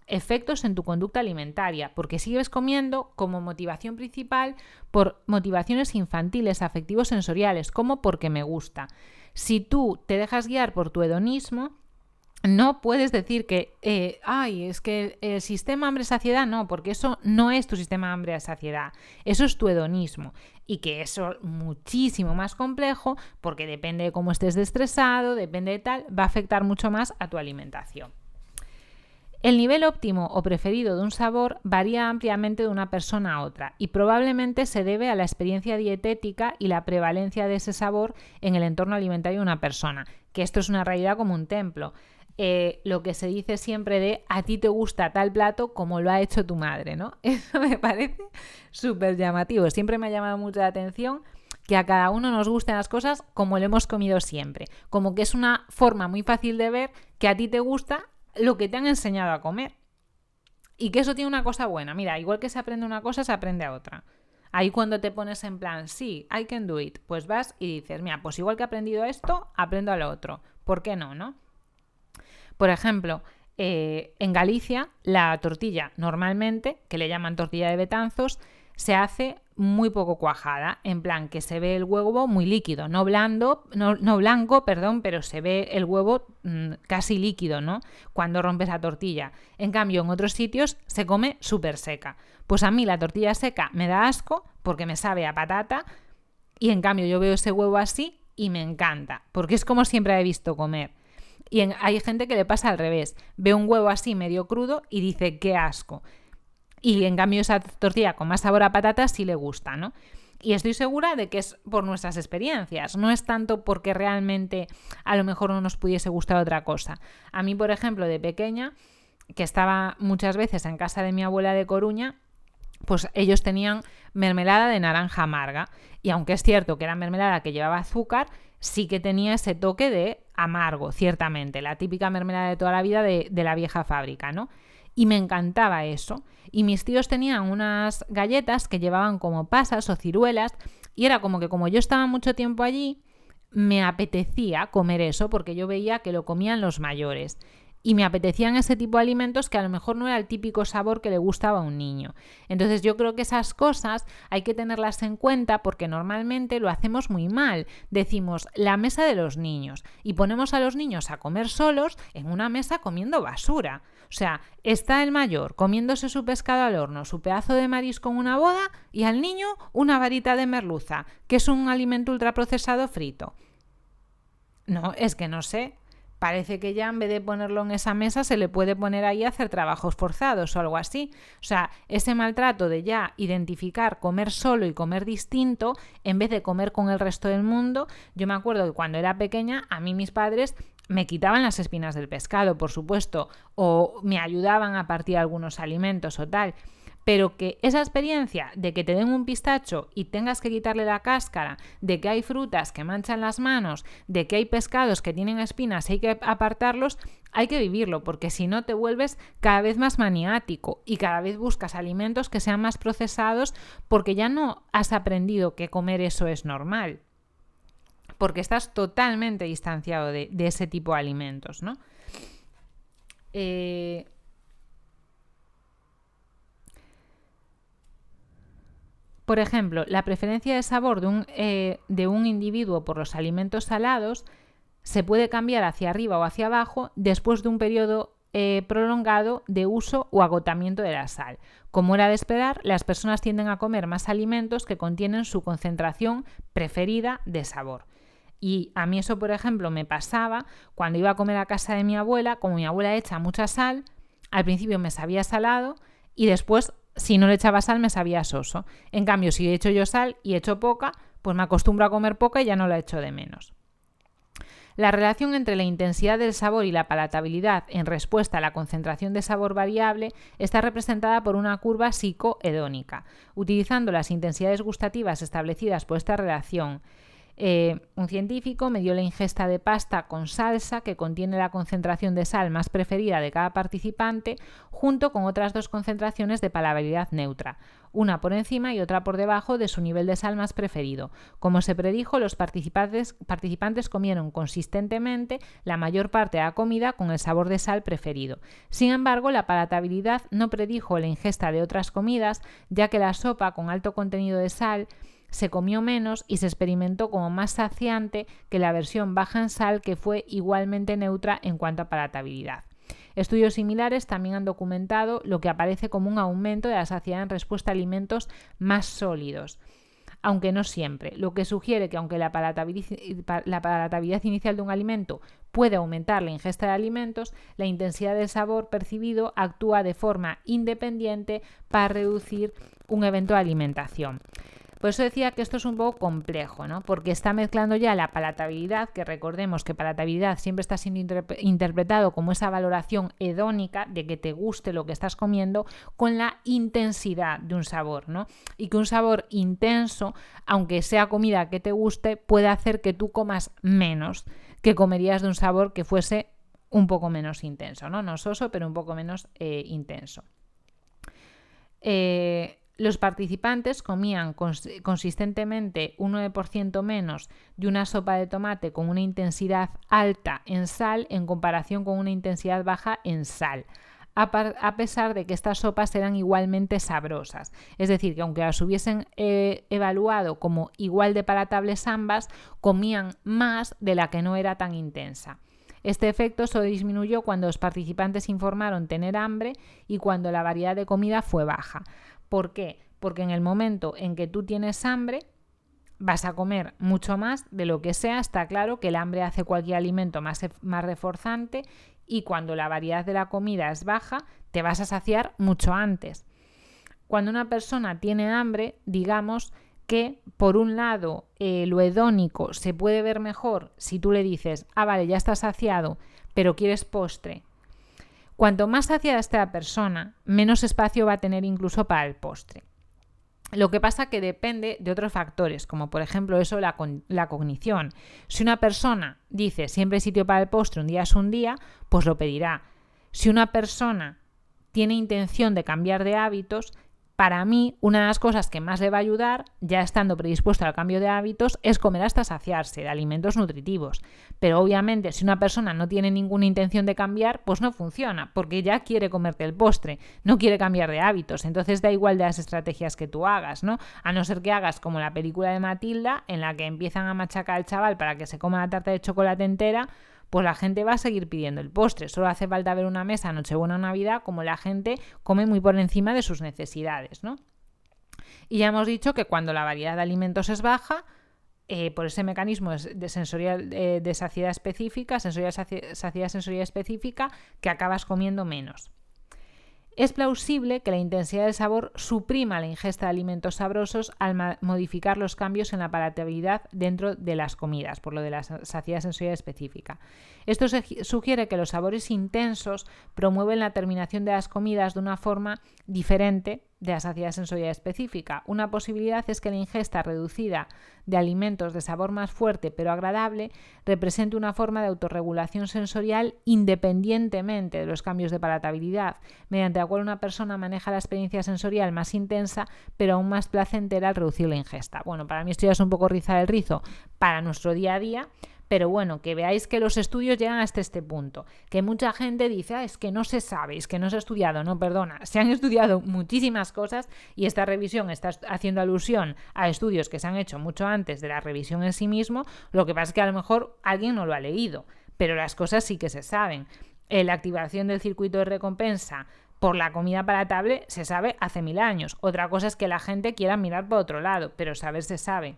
efectos en tu conducta alimentaria, porque sigues comiendo como motivación principal por motivaciones infantiles, afectivos sensoriales, como porque me gusta. Si tú te dejas guiar por tu hedonismo, no puedes decir que, es que el sistema hambre-saciedad, no, porque eso no es tu sistema hambre-saciedad, eso es tu hedonismo. Y que eso es muchísimo más complejo, porque depende de cómo estés de estresado, depende de tal, va a afectar mucho más a tu alimentación. El nivel óptimo o preferido de un sabor varía ampliamente de una persona a otra y probablemente se debe a la experiencia dietética y la prevalencia de ese sabor en el entorno alimentario de una persona, que esto es una realidad como un templo. Lo que se dice siempre de a ti te gusta tal plato como lo ha hecho tu madre, ¿no? Eso me parece súper llamativo. Siempre me ha llamado mucho la atención que a cada uno nos gusten las cosas como lo hemos comido siempre. Como que es una forma muy fácil de ver que a ti te gusta lo que te han enseñado a comer. Y que eso tiene una cosa buena. Mira, igual que se aprende una cosa, se aprende a otra. Ahí cuando te pones en plan, sí, I can do it, pues vas y dices, mira, pues igual que he aprendido esto, aprendo a lo otro. ¿Por qué no, no? Por ejemplo, en Galicia la tortilla normalmente, que le llaman tortilla de Betanzos, se hace muy poco cuajada, en plan que se ve el huevo muy líquido, no blanco, pero se ve el huevo casi líquido, ¿no? Cuando rompes la tortilla. En cambio, en otros sitios se come súper seca. Pues a mí la tortilla seca me da asco porque me sabe a patata y en cambio yo veo ese huevo así y me encanta, porque es como siempre he visto comer. Y hay gente que le pasa al revés. Ve un huevo así medio crudo y dice, qué asco. Y en cambio esa tortilla con más sabor a patata sí le gusta, ¿no? Y estoy segura de que es por nuestras experiencias. No es tanto porque realmente a lo mejor no nos pudiese gustar otra cosa. A mí, por ejemplo, de pequeña, que estaba muchas veces en casa de mi abuela de Coruña, pues ellos tenían mermelada de naranja amarga. Y aunque es cierto que era mermelada que llevaba azúcar, sí que tenía ese toque de amargo, ciertamente, la típica mermelada de toda la vida de la vieja fábrica, ¿no? Y me encantaba eso. Y mis tíos tenían unas galletas que llevaban como pasas o ciruelas y era como que como yo estaba mucho tiempo allí, me apetecía comer eso porque yo veía que lo comían los mayores. Y me apetecían ese tipo de alimentos que a lo mejor no era el típico sabor que le gustaba a un niño. Entonces yo creo que esas cosas hay que tenerlas en cuenta porque normalmente lo hacemos muy mal. Decimos la mesa de los niños y ponemos a los niños a comer solos en una mesa comiendo basura. O sea, está el mayor comiéndose su pescado al horno, su pedazo de marisco en una boda y al niño una varita de merluza, que es un alimento ultraprocesado frito. No, es que no sé. Parece que ya en vez de ponerlo en esa mesa se le puede poner ahí a hacer trabajos forzados o algo así. O sea, ese maltrato de ya identificar comer solo y comer distinto en vez de comer con el resto del mundo. Yo me acuerdo que cuando era pequeña a mí mis padres me quitaban las espinas del pescado, por supuesto, o me ayudaban a partir algunos alimentos o tal. pero que esa experiencia de que te den un pistacho y tengas que quitarle la cáscara, de que hay frutas que manchan las manos, de que hay pescados que tienen espinas y hay que apartarlos, hay que vivirlo, porque si no te vuelves cada vez más maniático y cada vez buscas alimentos que sean más procesados porque ya no has aprendido que comer eso es normal, porque estás totalmente distanciado de ese tipo de alimentos, ¿no? Por ejemplo, la preferencia de sabor de un individuo por los alimentos salados se puede cambiar hacia arriba o hacia abajo después de un periodo prolongado de uso o agotamiento de la sal. Como era de esperar, las personas tienden a comer más alimentos que contienen su concentración preferida de sabor. Y a mí eso, por ejemplo, me pasaba cuando iba a comer a casa de mi abuela. Como mi abuela echa mucha sal, al principio me sabía salado y después, si no le echaba sal, me sabía soso. En cambio, si he hecho yo sal y he hecho poca, pues me acostumbro a comer poca y ya no la echo de menos. La relación entre la intensidad del sabor y la palatabilidad en respuesta a la concentración de sabor variable está representada por una curva psicohedónica. Utilizando las intensidades gustativas establecidas por esta relación, un científico midió la ingesta de pasta con salsa que contiene la concentración de sal más preferida de cada participante junto con otras dos concentraciones de palatabilidad neutra, una por encima y otra por debajo de su nivel de sal más preferido. Como se predijo, los participantes comieron consistentemente la mayor parte de la comida con el sabor de sal preferido. Sin embargo, la palatabilidad no predijo la ingesta de otras comidas, ya que la sopa con alto contenido de sal se comió menos y se experimentó como más saciante que la versión baja en sal, que fue igualmente neutra en cuanto a palatabilidad. Estudios similares también han documentado lo que aparece como un aumento de la saciedad en respuesta a alimentos más sólidos, aunque no siempre, lo que sugiere que aunque la palatabilidad inicial de un alimento puede aumentar la ingesta de alimentos, la intensidad del sabor percibido actúa de forma independiente para reducir un evento de alimentación. Por eso decía que esto es un poco complejo, ¿no? Porque está mezclando ya la palatabilidad, que recordemos que palatabilidad siempre está siendo interpretado como esa valoración hedónica de que te guste lo que estás comiendo, con la intensidad de un sabor, ¿no? Y que un sabor intenso, aunque sea comida que te guste, puede hacer que tú comas menos que comerías de un sabor que fuese un poco menos intenso, ¿no? No soso, pero un poco menos intenso. Los participantes comían consistentemente un 9% menos de una sopa de tomate con una intensidad alta en sal en comparación con una intensidad baja en sal, a pesar de que estas sopas eran igualmente sabrosas. Es decir, que aunque las hubiesen evaluado como igual de palatables ambas, comían más de la que no era tan intensa. Este efecto solo disminuyó cuando los participantes informaron tener hambre y cuando la variedad de comida fue baja. ¿Por qué? Porque en el momento en que tú tienes hambre, vas a comer mucho más de lo que sea. Está claro que el hambre hace cualquier alimento más reforzante, y cuando la variedad de la comida es baja, te vas a saciar mucho antes. Cuando una persona tiene hambre, digamos que por un lado lo hedónico se puede ver mejor si tú le dices, vale, ya estás saciado, pero quieres postre. Cuanto más saciada esté la persona, menos espacio va a tener incluso para el postre. Lo que pasa que depende de otros factores, como por ejemplo eso, la cognición. Si una persona dice siempre hay sitio para el postre, un día es un día, pues lo pedirá. Si una persona tiene intención de cambiar de hábitos, para mí, una de las cosas que más le va a ayudar, ya estando predispuesto al cambio de hábitos, es comer hasta saciarse de alimentos nutritivos. Pero obviamente, si una persona no tiene ninguna intención de cambiar, pues no funciona, porque ya quiere comerte el postre, no quiere cambiar de hábitos. Entonces da igual de las estrategias que tú hagas, ¿no? A no ser que hagas como la película de Matilda, en la que empiezan a machacar al chaval para que se coma la tarta de chocolate entera, pues la gente va a seguir pidiendo el postre. Solo hace falta ver una mesa Nochebuena o Navidad como la gente come muy por encima de sus necesidades, ¿no? Y ya hemos dicho que cuando la variedad de alimentos es baja, por ese mecanismo de saciedad específica, saciedad sensorial específica, que acabas comiendo menos. Es plausible que la intensidad del sabor suprima la ingesta de alimentos sabrosos al modificar los cambios en la palatabilidad dentro de las comidas, por lo de la saciedad sensorial específica. Esto sugiere que los sabores intensos promueven la terminación de las comidas de una forma diferente de la saciedad sensorial específica. Una posibilidad es que la ingesta reducida de alimentos de sabor más fuerte pero agradable represente una forma de autorregulación sensorial independientemente de los cambios de palatabilidad, mediante la cual una persona maneja la experiencia sensorial más intensa pero aún más placentera al reducir la ingesta. Bueno, para mí esto ya es un poco rizar el rizo para nuestro día a día, pero bueno, que veáis que los estudios llegan hasta este punto. Que mucha gente dice, es que no se sabe, es que no se ha estudiado. No, perdona, se han estudiado muchísimas cosas y esta revisión está haciendo alusión a estudios que se han hecho mucho antes de la revisión en sí mismo. Lo que pasa es que a lo mejor alguien no lo ha leído, pero las cosas sí que se saben. La activación del circuito de recompensa por la comida palatable se sabe hace 1000 años. Otra cosa es que la gente quiera mirar por otro lado, pero saber se sabe.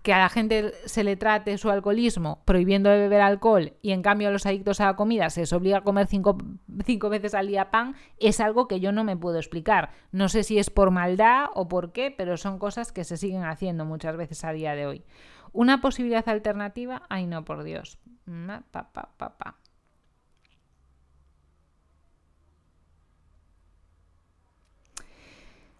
Que a la gente se le trate su alcoholismo prohibiendo de beber alcohol y en cambio a los adictos a la comida se les obliga a comer cinco veces al día pan, es algo que yo no me puedo explicar. No sé si es por maldad o por qué, pero son cosas que se siguen haciendo muchas veces a día de hoy. Una posibilidad alternativa, ay no, por Dios.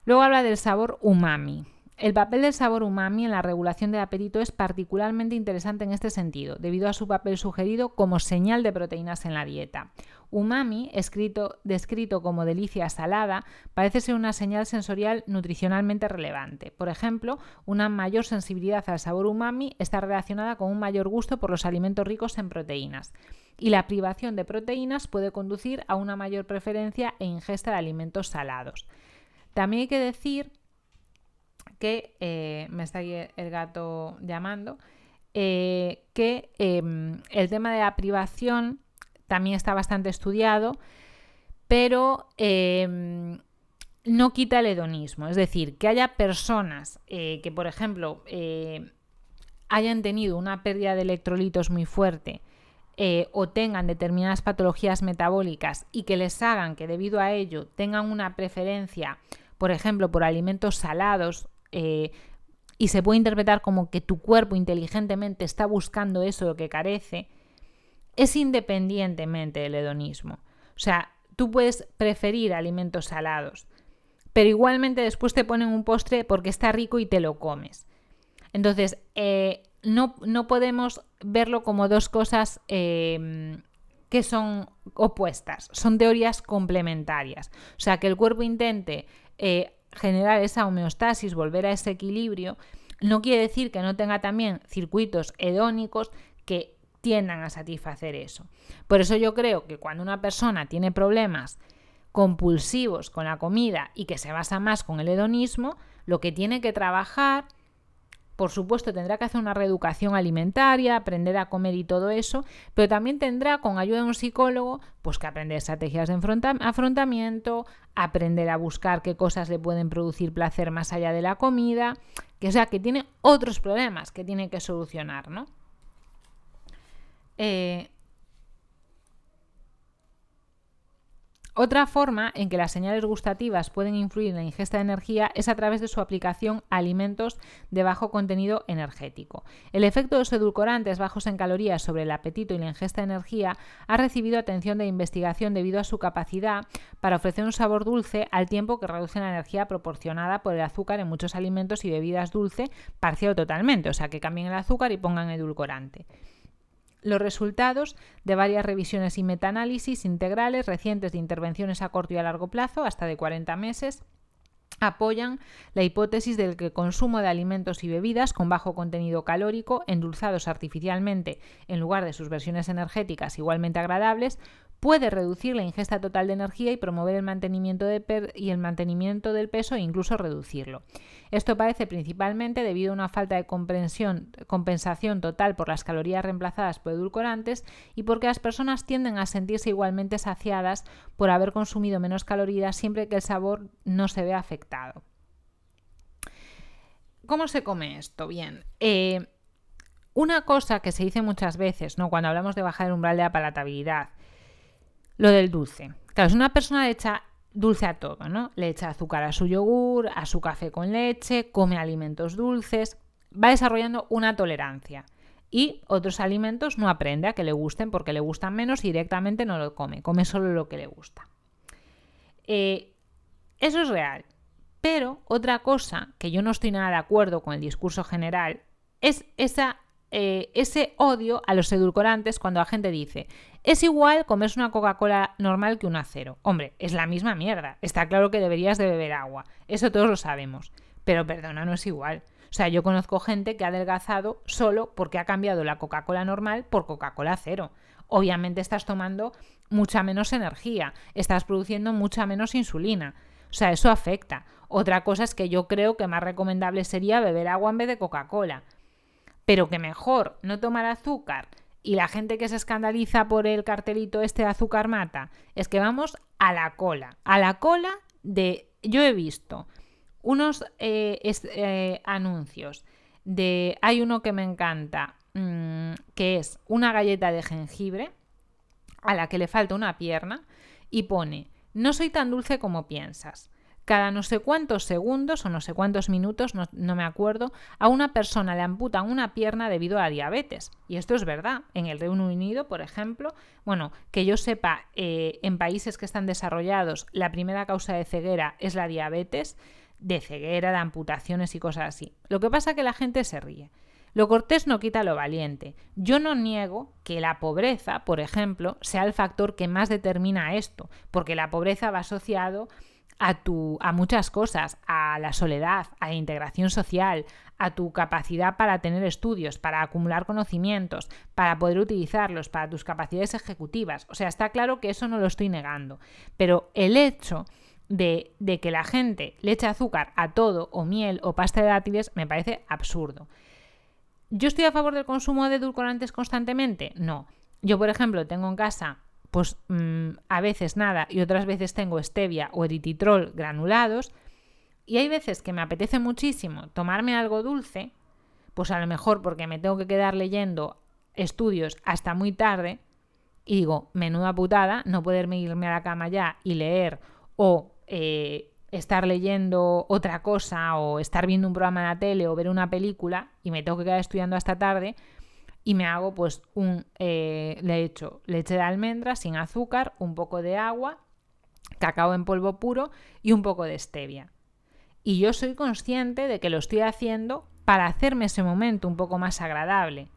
Luego habla del sabor umami. El papel del sabor umami en la regulación del apetito es particularmente interesante en este sentido, debido a su papel sugerido como señal de proteínas en la dieta. Umami, descrito como delicia salada, parece ser una señal sensorial nutricionalmente relevante. Por ejemplo, una mayor sensibilidad al sabor umami está relacionada con un mayor gusto por los alimentos ricos en proteínas. Y la privación de proteínas puede conducir a una mayor preferencia e ingesta de alimentos salados. También hay que decir que me está ahí el gato llamando, que el tema de la privación también está bastante estudiado, pero no quita el hedonismo. Es decir, que haya personas que, por ejemplo, hayan tenido una pérdida de electrolitos muy fuerte o tengan determinadas patologías metabólicas y que les hagan que debido a ello tengan una preferencia, por ejemplo, por alimentos salados, y se puede interpretar como que tu cuerpo inteligentemente está buscando eso de lo que carece, es independientemente del hedonismo. O sea, tú puedes preferir alimentos salados, pero igualmente después te ponen un postre porque está rico y te lo comes. Entonces, no podemos verlo como dos cosas que son opuestas, son teorías complementarias. O sea, que el cuerpo intente generar esa homeostasis, volver a ese equilibrio, no quiere decir que no tenga también circuitos hedónicos que tiendan a satisfacer eso. Por eso yo creo que cuando una persona tiene problemas compulsivos con la comida y que se basa más con el hedonismo, lo que tiene que trabajar, por supuesto, tendrá que hacer una reeducación alimentaria, aprender a comer y todo eso, pero también tendrá, con ayuda de un psicólogo, pues que aprender estrategias de afrontamiento, aprender a buscar qué cosas le pueden producir placer más allá de la comida, que, o sea, que tiene otros problemas que tiene que solucionar, ¿no? Otra forma en que las señales gustativas pueden influir en la ingesta de energía es a través de su aplicación a alimentos de bajo contenido energético. El efecto de los edulcorantes bajos en calorías sobre el apetito y la ingesta de energía ha recibido atención de investigación debido a su capacidad para ofrecer un sabor dulce al tiempo que reduce la energía proporcionada por el azúcar en muchos alimentos y bebidas dulce parcial o totalmente, o sea que cambien el azúcar y pongan edulcorante. Los resultados de varias revisiones y metaanálisis integrales recientes de intervenciones a corto y a largo plazo, hasta de 40 meses, apoyan la hipótesis del que el consumo de alimentos y bebidas con bajo contenido calórico, endulzados artificialmente en lugar de sus versiones energéticas igualmente agradables, puede reducir la ingesta total de energía y promover el mantenimiento del peso e incluso reducirlo. Esto parece principalmente debido a una falta de compensación total por las calorías reemplazadas por edulcorantes y porque las personas tienden a sentirse igualmente saciadas por haber consumido menos calorías siempre que el sabor no se vea afectado. ¿Cómo se come esto? Bien, una cosa que se dice muchas veces, ¿no?, cuando hablamos de bajar el umbral de la palatabilidad, lo del dulce. Claro, si una persona le echa dulce a todo, ¿no? Le echa azúcar a su yogur, a su café con leche, come alimentos dulces, va desarrollando una tolerancia. Y otros alimentos no aprende a que le gusten porque le gustan menos y directamente no lo come solo lo que le gusta. Eso es real. Pero otra cosa que yo no estoy nada de acuerdo con el discurso general es ese odio a los edulcorantes cuando la gente dice es igual comerse una Coca-Cola normal que una cero. Hombre, es la misma mierda. Está claro que deberías de beber agua. Eso todos lo sabemos. Pero perdona, no es igual. O sea, yo conozco gente que ha adelgazado solo porque ha cambiado la Coca-Cola normal por Coca-Cola cero. Obviamente estás tomando mucha menos energía, estás produciendo mucha menos insulina. O sea, eso afecta. Otra cosa es que yo creo que más recomendable sería beber agua en vez de Coca-Cola. Pero que mejor no tomar azúcar. Y la gente que se escandaliza por el cartelito este de azúcar mata, es que vamos a la cola. A la cola de... Yo he visto unos anuncios de... Hay uno que me encanta, que es una galleta de jengibre a la que le falta una pierna y pone: no soy tan dulce como piensas. Cada no sé cuántos segundos o no sé cuántos minutos, no me acuerdo, a una persona le amputan una pierna debido a diabetes. Y esto es verdad. En el Reino Unido, por ejemplo, bueno, que yo sepa, en países que están desarrollados, la primera causa de ceguera es la diabetes, de ceguera, de amputaciones y cosas así. Lo que pasa es que la gente se ríe. Lo cortés no quita lo valiente. Yo no niego que la pobreza, por ejemplo, sea el factor que más determina esto, porque la pobreza va asociado a muchas cosas, a la soledad, a la integración social, a tu capacidad para tener estudios, para acumular conocimientos, para poder utilizarlos, para tus capacidades ejecutivas. O sea, está claro que eso no lo estoy negando, pero el hecho de que la gente le eche azúcar a todo, o miel, o pasta de dátiles, me parece absurdo. ¿Yo estoy a favor del consumo de edulcorantes constantemente? No. Yo, por ejemplo, tengo en casa pues a veces nada y otras veces tengo stevia o eritritol granulados, y hay veces que me apetece muchísimo tomarme algo dulce, pues a lo mejor porque me tengo que quedar leyendo estudios hasta muy tarde y digo, menuda putada no poderme irme a la cama ya y leer, o estar leyendo otra cosa, o estar viendo un programa en la tele o ver una película y me tengo que quedar estudiando hasta tarde. Y me hago pues le echo leche de almendra sin azúcar, un poco de agua, cacao en polvo puro y un poco de stevia. Y yo soy consciente de que lo estoy haciendo para hacerme ese momento un poco más agradable.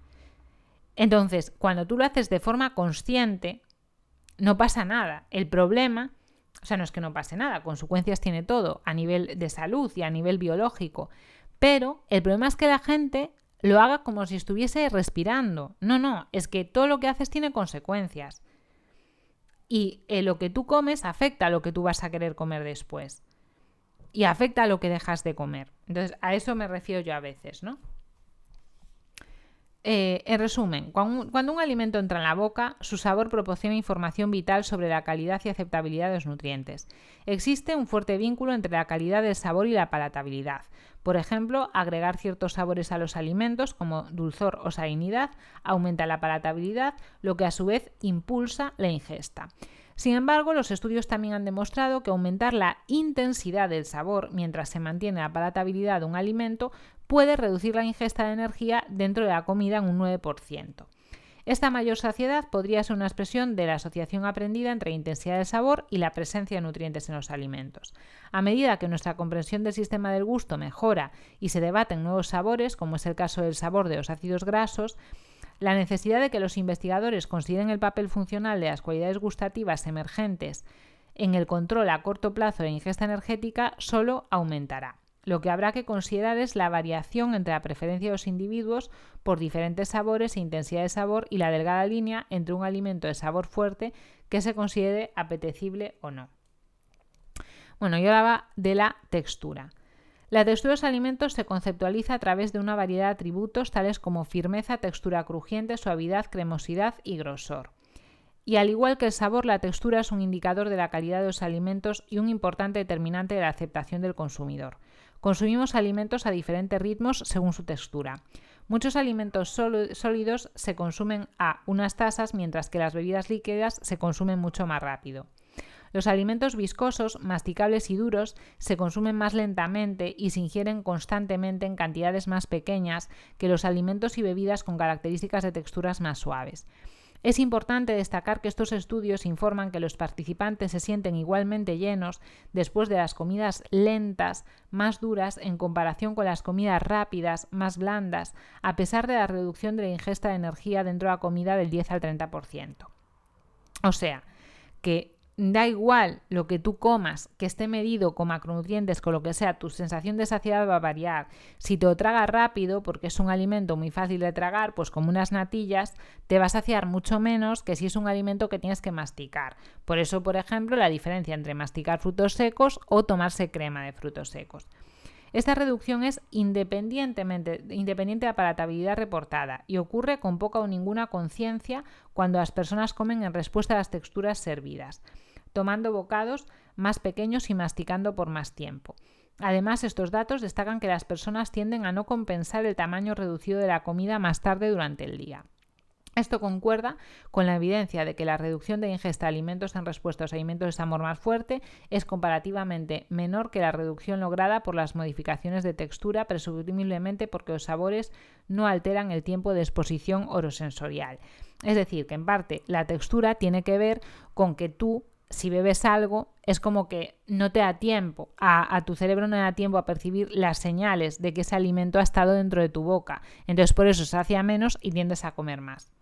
Entonces, cuando tú lo haces de forma consciente, no pasa nada. El problema, o sea, no es que no pase nada, consecuencias tiene todo a nivel de salud y a nivel biológico. Pero el problema es que la gente lo haga como si estuviese respirando. No, es que todo lo que haces tiene consecuencias. Y lo que tú comes afecta a lo que tú vas a querer comer después. Y afecta a lo que dejas de comer. Entonces, a eso me refiero yo a veces, ¿no? En resumen, cuando un alimento entra en la boca, su sabor proporciona información vital sobre la calidad y aceptabilidad de los nutrientes. Existe un fuerte vínculo entre la calidad del sabor y la palatabilidad. Por ejemplo, agregar ciertos sabores a los alimentos, como dulzor o salinidad, aumenta la palatabilidad, lo que a su vez impulsa la ingesta. Sin embargo, los estudios también han demostrado que aumentar la intensidad del sabor mientras se mantiene la palatabilidad de un alimento puede reducir la ingesta de energía dentro de la comida en un 9%. Esta mayor saciedad podría ser una expresión de la asociación aprendida entre intensidad del sabor y la presencia de nutrientes en los alimentos. A medida que nuestra comprensión del sistema del gusto mejora y se debaten nuevos sabores, como es el caso del sabor de los ácidos grasos, la necesidad de que los investigadores consideren el papel funcional de las cualidades gustativas emergentes en el control a corto plazo de ingesta energética solo aumentará. Lo que habrá que considerar es la variación entre la preferencia de los individuos por diferentes sabores e intensidad de sabor y la delgada línea entre un alimento de sabor fuerte que se considere apetecible o no. Bueno, yo hablaba de la textura. La textura de los alimentos se conceptualiza a través de una variedad de atributos tales como firmeza, textura crujiente, suavidad, cremosidad y grosor. Y al igual que el sabor, la textura es un indicador de la calidad de los alimentos y un importante determinante de la aceptación del consumidor. Consumimos alimentos a diferentes ritmos según su textura. Muchos alimentos sólidos se consumen a unas tasas, mientras que las bebidas líquidas se consumen mucho más rápido. Los alimentos viscosos, masticables y duros se consumen más lentamente y se ingieren constantemente en cantidades más pequeñas que los alimentos y bebidas con características de texturas más suaves. Es importante destacar que estos estudios informan que los participantes se sienten igualmente llenos después de las comidas lentas, más duras, en comparación con las comidas rápidas, más blandas, a pesar de la reducción de la ingesta de energía dentro de la comida del 10 al 30%. O sea, que da igual lo que tú comas, que esté medido con macronutrientes, con lo que sea, tu sensación de saciedad va a variar. Si te lo tragas rápido, porque es un alimento muy fácil de tragar, pues como unas natillas, te va a saciar mucho menos que si es un alimento que tienes que masticar. Por eso, por ejemplo, la diferencia entre masticar frutos secos o tomarse crema de frutos secos. Esta reducción es independiente de la palatabilidad reportada y ocurre con poca o ninguna conciencia cuando las personas comen en respuesta a las texturas servidas, tomando bocados más pequeños y masticando por más tiempo. Además, estos datos destacan que las personas tienden a no compensar el tamaño reducido de la comida más tarde durante el día. Esto concuerda con la evidencia de que la reducción de ingesta de alimentos en respuesta a los alimentos de sabor más fuerte es comparativamente menor que la reducción lograda por las modificaciones de textura, presumiblemente porque los sabores no alteran el tiempo de exposición orosensorial. Es decir, que en parte la textura tiene que ver con que tú, si bebes algo, es como que no te da tiempo, a tu cerebro no le da tiempo a percibir las señales de que ese alimento ha estado dentro de tu boca. Entonces por eso se sacia menos y tiendes a comer más.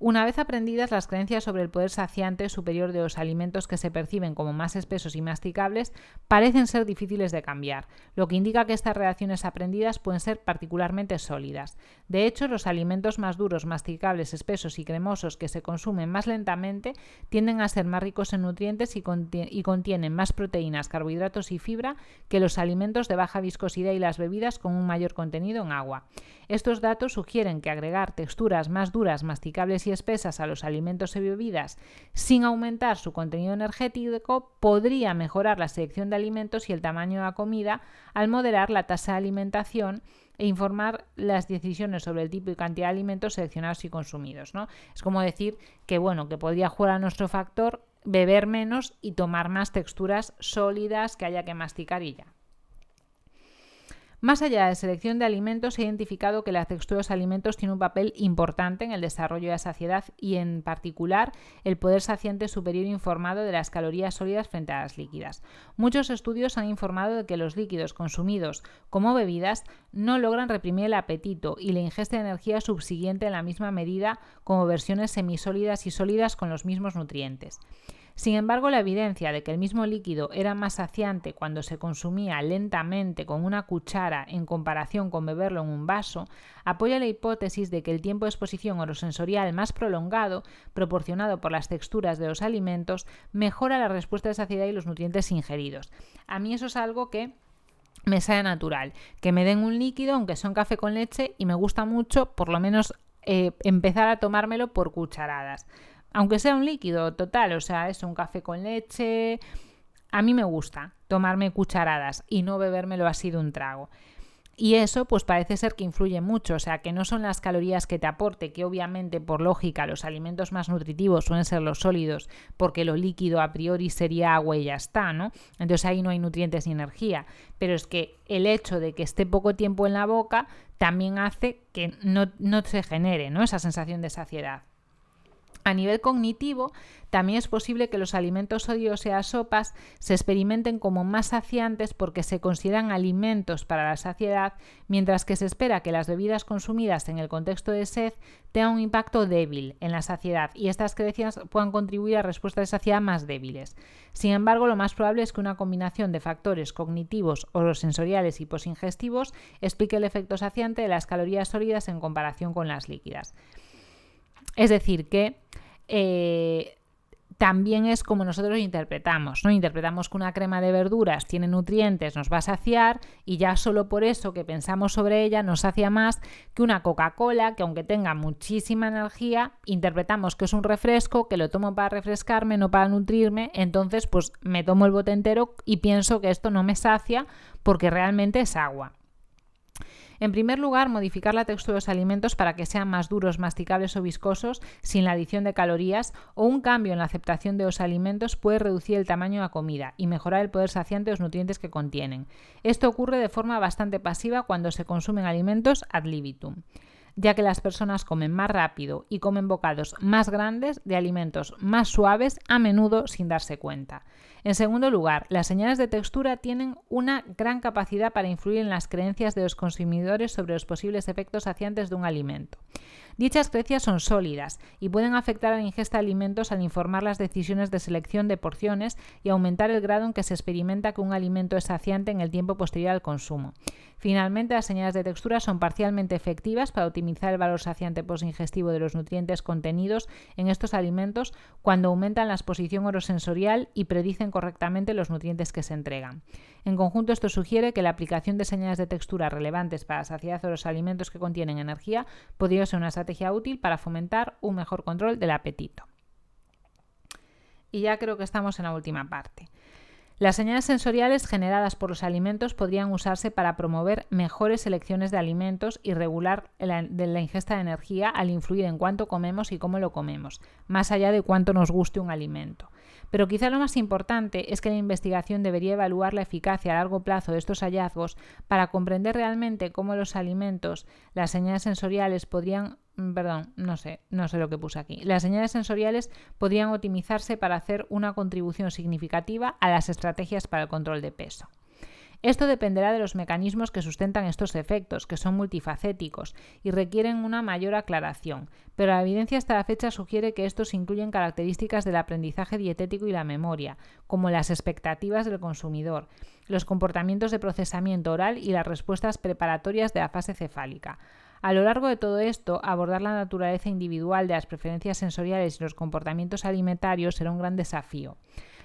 Una vez aprendidas las creencias sobre el poder saciante superior de los alimentos que se perciben como más espesos y masticables, parecen ser difíciles de cambiar, lo que indica que estas reacciones aprendidas pueden ser particularmente sólidas. De hecho, los alimentos más duros, masticables, espesos y cremosos que se consumen más lentamente tienden a ser más ricos en nutrientes y contienen más proteínas, carbohidratos y fibra que los alimentos de baja viscosidad y las bebidas con un mayor contenido en agua. Estos datos sugieren que agregar texturas más duras, masticables y espesas a los alimentos y bebidas sin aumentar su contenido energético podría mejorar la selección de alimentos y el tamaño de la comida al moderar la tasa de alimentación e informar las decisiones sobre el tipo y cantidad de alimentos seleccionados y consumidos, ¿no? Es como decir que, que podría jugar a nuestro factor beber menos y tomar más texturas sólidas que haya que masticar y ya. Más allá de la selección de alimentos, se ha identificado que la textura de los alimentos tiene un papel importante en el desarrollo de la saciedad y, en particular, el poder saciante superior informado de las calorías sólidas frente a las líquidas. Muchos estudios han informado de que los líquidos consumidos como bebidas no logran reprimir el apetito y la ingesta de energía subsiguiente en la misma medida como versiones semisólidas y sólidas con los mismos nutrientes. Sin embargo, la evidencia de que el mismo líquido era más saciante cuando se consumía lentamente con una cuchara en comparación con beberlo en un vaso, apoya la hipótesis de que el tiempo de exposición orosensorial más prolongado, proporcionado por las texturas de los alimentos, mejora la respuesta de saciedad y los nutrientes ingeridos. A mí eso es algo que me sale natural, que me den un líquido, aunque sea un café con leche, y me gusta mucho, por lo menos, empezar a tomármelo por cucharadas. Aunque sea un líquido, total, o sea, es un café con leche. A mí me gusta tomarme cucharadas y no bebérmelo así de un trago. Y eso pues parece ser que influye mucho, o sea, que no son las calorías que te aporte, que obviamente por lógica los alimentos más nutritivos suelen ser los sólidos, porque lo líquido a priori sería agua y ya está, ¿no? Entonces ahí no hay nutrientes ni energía, pero es que el hecho de que esté poco tiempo en la boca también hace que no se genere, ¿no?, esa sensación de saciedad. A nivel cognitivo, también es posible que los alimentos sólidos y las sopas se experimenten como más saciantes porque se consideran alimentos para la saciedad, mientras que se espera que las bebidas consumidas en el contexto de sed tengan un impacto débil en la saciedad y estas creencias puedan contribuir a respuestas de saciedad más débiles. Sin embargo, lo más probable es que una combinación de factores cognitivos, orosensoriales y posingestivos explique el efecto saciante de las calorías sólidas en comparación con las líquidas. Es decir, que también es como nosotros lo interpretamos, ¿no? Interpretamos que una crema de verduras tiene nutrientes, nos va a saciar y ya solo por eso que pensamos sobre ella nos sacia más que una Coca-Cola que, aunque tenga muchísima energía, interpretamos que es un refresco, que lo tomo para refrescarme, no para nutrirme, entonces pues me tomo el bote entero y pienso que esto no me sacia porque realmente es agua. En primer lugar, modificar la textura de los alimentos para que sean más duros, masticables o viscosos sin la adición de calorías o un cambio en la aceptación de los alimentos puede reducir el tamaño de la comida y mejorar el poder saciante de los nutrientes que contienen. Esto ocurre de forma bastante pasiva cuando se consumen alimentos ad libitum. ya que las personas comen más rápido y comen bocados más grandes de alimentos más suaves, a menudo sin darse cuenta. En segundo lugar, las señales de textura tienen una gran capacidad para influir en las creencias de los consumidores sobre los posibles efectos saciantes de un alimento. Dichas creencias son sólidas y pueden afectar a la ingesta de alimentos al informar las decisiones de selección de porciones y aumentar el grado en que se experimenta que un alimento es saciante en el tiempo posterior al consumo. Finalmente, las señales de textura son parcialmente efectivas para optimizar el valor saciante posingestivo de los nutrientes contenidos en estos alimentos cuando aumentan la exposición orosensorial y predicen correctamente los nutrientes que se entregan. En conjunto, esto sugiere que la aplicación de señales de textura relevantes para la saciedad de los alimentos que contienen energía podría ser una estrategia útil para fomentar un mejor control del apetito. Y ya creo que estamos en la última parte. Las señales sensoriales generadas por los alimentos podrían usarse para promover mejores selecciones de alimentos y regular la ingesta de energía al influir en cuánto comemos y cómo lo comemos, más allá de cuánto nos guste un alimento. Pero quizá lo más importante es que la investigación debería evaluar la eficacia a largo plazo de estos hallazgos para comprender realmente cómo los alimentos, las señales sensoriales podrían no sé lo que puse aquí. Las señales sensoriales podrían optimizarse para hacer una contribución significativa a las estrategias para el control de peso. Esto dependerá de los mecanismos que sustentan estos efectos, que son multifacéticos y requieren una mayor aclaración, pero la evidencia hasta la fecha sugiere que estos incluyen características del aprendizaje dietético y la memoria, como las expectativas del consumidor, los comportamientos de procesamiento oral y las respuestas preparatorias de la fase cefálica. A lo largo de todo esto, abordar la naturaleza individual de las preferencias sensoriales y los comportamientos alimentarios será un gran desafío.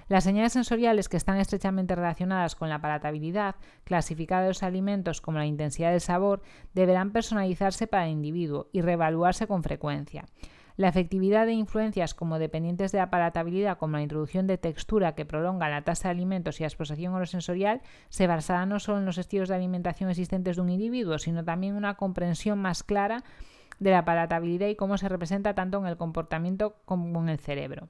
Las señales sensoriales que están estrechamente relacionadas con la palatabilidad, clasificada de los alimentos como la intensidad del sabor, deberán personalizarse para el individuo y reevaluarse con frecuencia. La efectividad de influencias como dependientes de la palatabilidad, como la introducción de textura que prolonga la tasa de alimentos y la exposición orosensorial, se basará no solo en los estilos de alimentación existentes de un individuo, sino también en una comprensión más clara de la palatabilidad y cómo se representa tanto en el comportamiento como en el cerebro.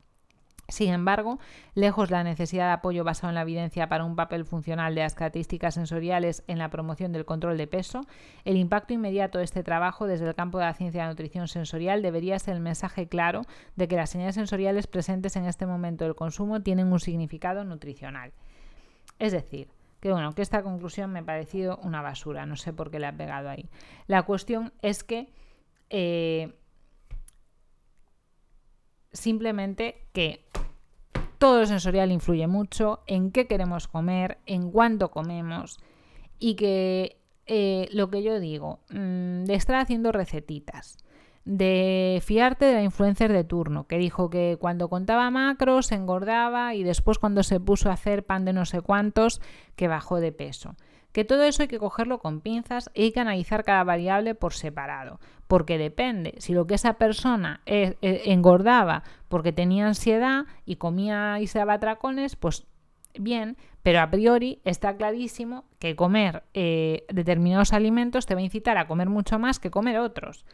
Sin embargo, lejos de la necesidad de apoyo basado en la evidencia para un papel funcional de las características sensoriales en la promoción del control de peso, el impacto inmediato de este trabajo desde el campo de la ciencia de la nutrición sensorial debería ser el mensaje claro de que las señales sensoriales presentes en este momento del consumo tienen un significado nutricional. Es decir, que esta conclusión me ha parecido una basura, no sé por qué la he pegado ahí. La cuestión es que simplemente que todo lo sensorial influye mucho en qué queremos comer, en cuánto comemos y que lo que yo digo, de estar haciendo recetitas, de fiarte de la influencer de turno, que dijo que cuando contaba macros engordaba y después cuando se puso a hacer pan de no sé cuántos que bajó de peso. Que todo eso hay que cogerlo con pinzas y hay que analizar cada variable por separado, porque depende, si lo que esa persona engordaba porque tenía ansiedad y comía y se daba atracones, pues bien, pero a priori está clarísimo que comer determinados alimentos te va a incitar a comer mucho más que comer otros.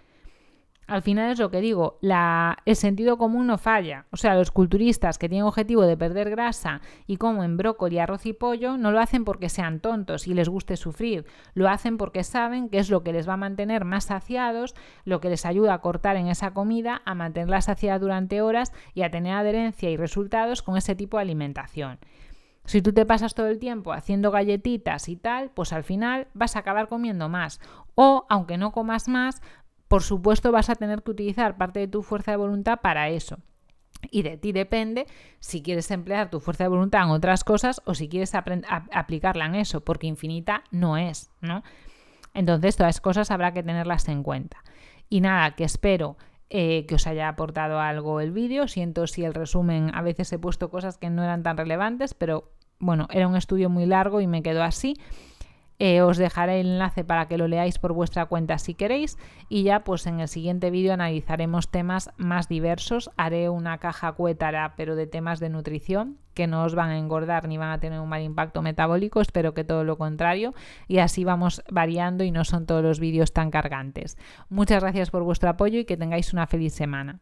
Al final es lo que digo, el sentido común no falla. O sea, los culturistas que tienen objetivo de perder grasa y comen brócoli, arroz y pollo, no lo hacen porque sean tontos y les guste sufrir. Lo hacen porque saben que es lo que les va a mantener más saciados, lo que les ayuda a cortar en esa comida, a mantener la saciedad durante horas y a tener adherencia y resultados con ese tipo de alimentación. Si tú te pasas todo el tiempo haciendo galletitas y tal, pues al final vas a acabar comiendo más. O, aunque no comas más, por supuesto vas a tener que utilizar parte de tu fuerza de voluntad para eso. Y de ti depende si quieres emplear tu fuerza de voluntad en otras cosas o si quieres aplicarla en eso, porque infinita no es, ¿no? Entonces todas las cosas habrá que tenerlas en cuenta. Y nada, que espero que os haya aportado algo el vídeo. Siento si el resumen a veces he puesto cosas que no eran tan relevantes, pero bueno, era un estudio muy largo y me quedó así. Os dejaré el enlace para que lo leáis por vuestra cuenta si queréis y ya pues en el siguiente vídeo analizaremos temas más diversos. Haré una caja cuétara pero de temas de nutrición que no os van a engordar ni van a tener un mal impacto metabólico, espero que todo lo contrario, y así vamos variando y no son todos los vídeos tan cargantes. Muchas gracias por vuestro apoyo y que tengáis una feliz semana.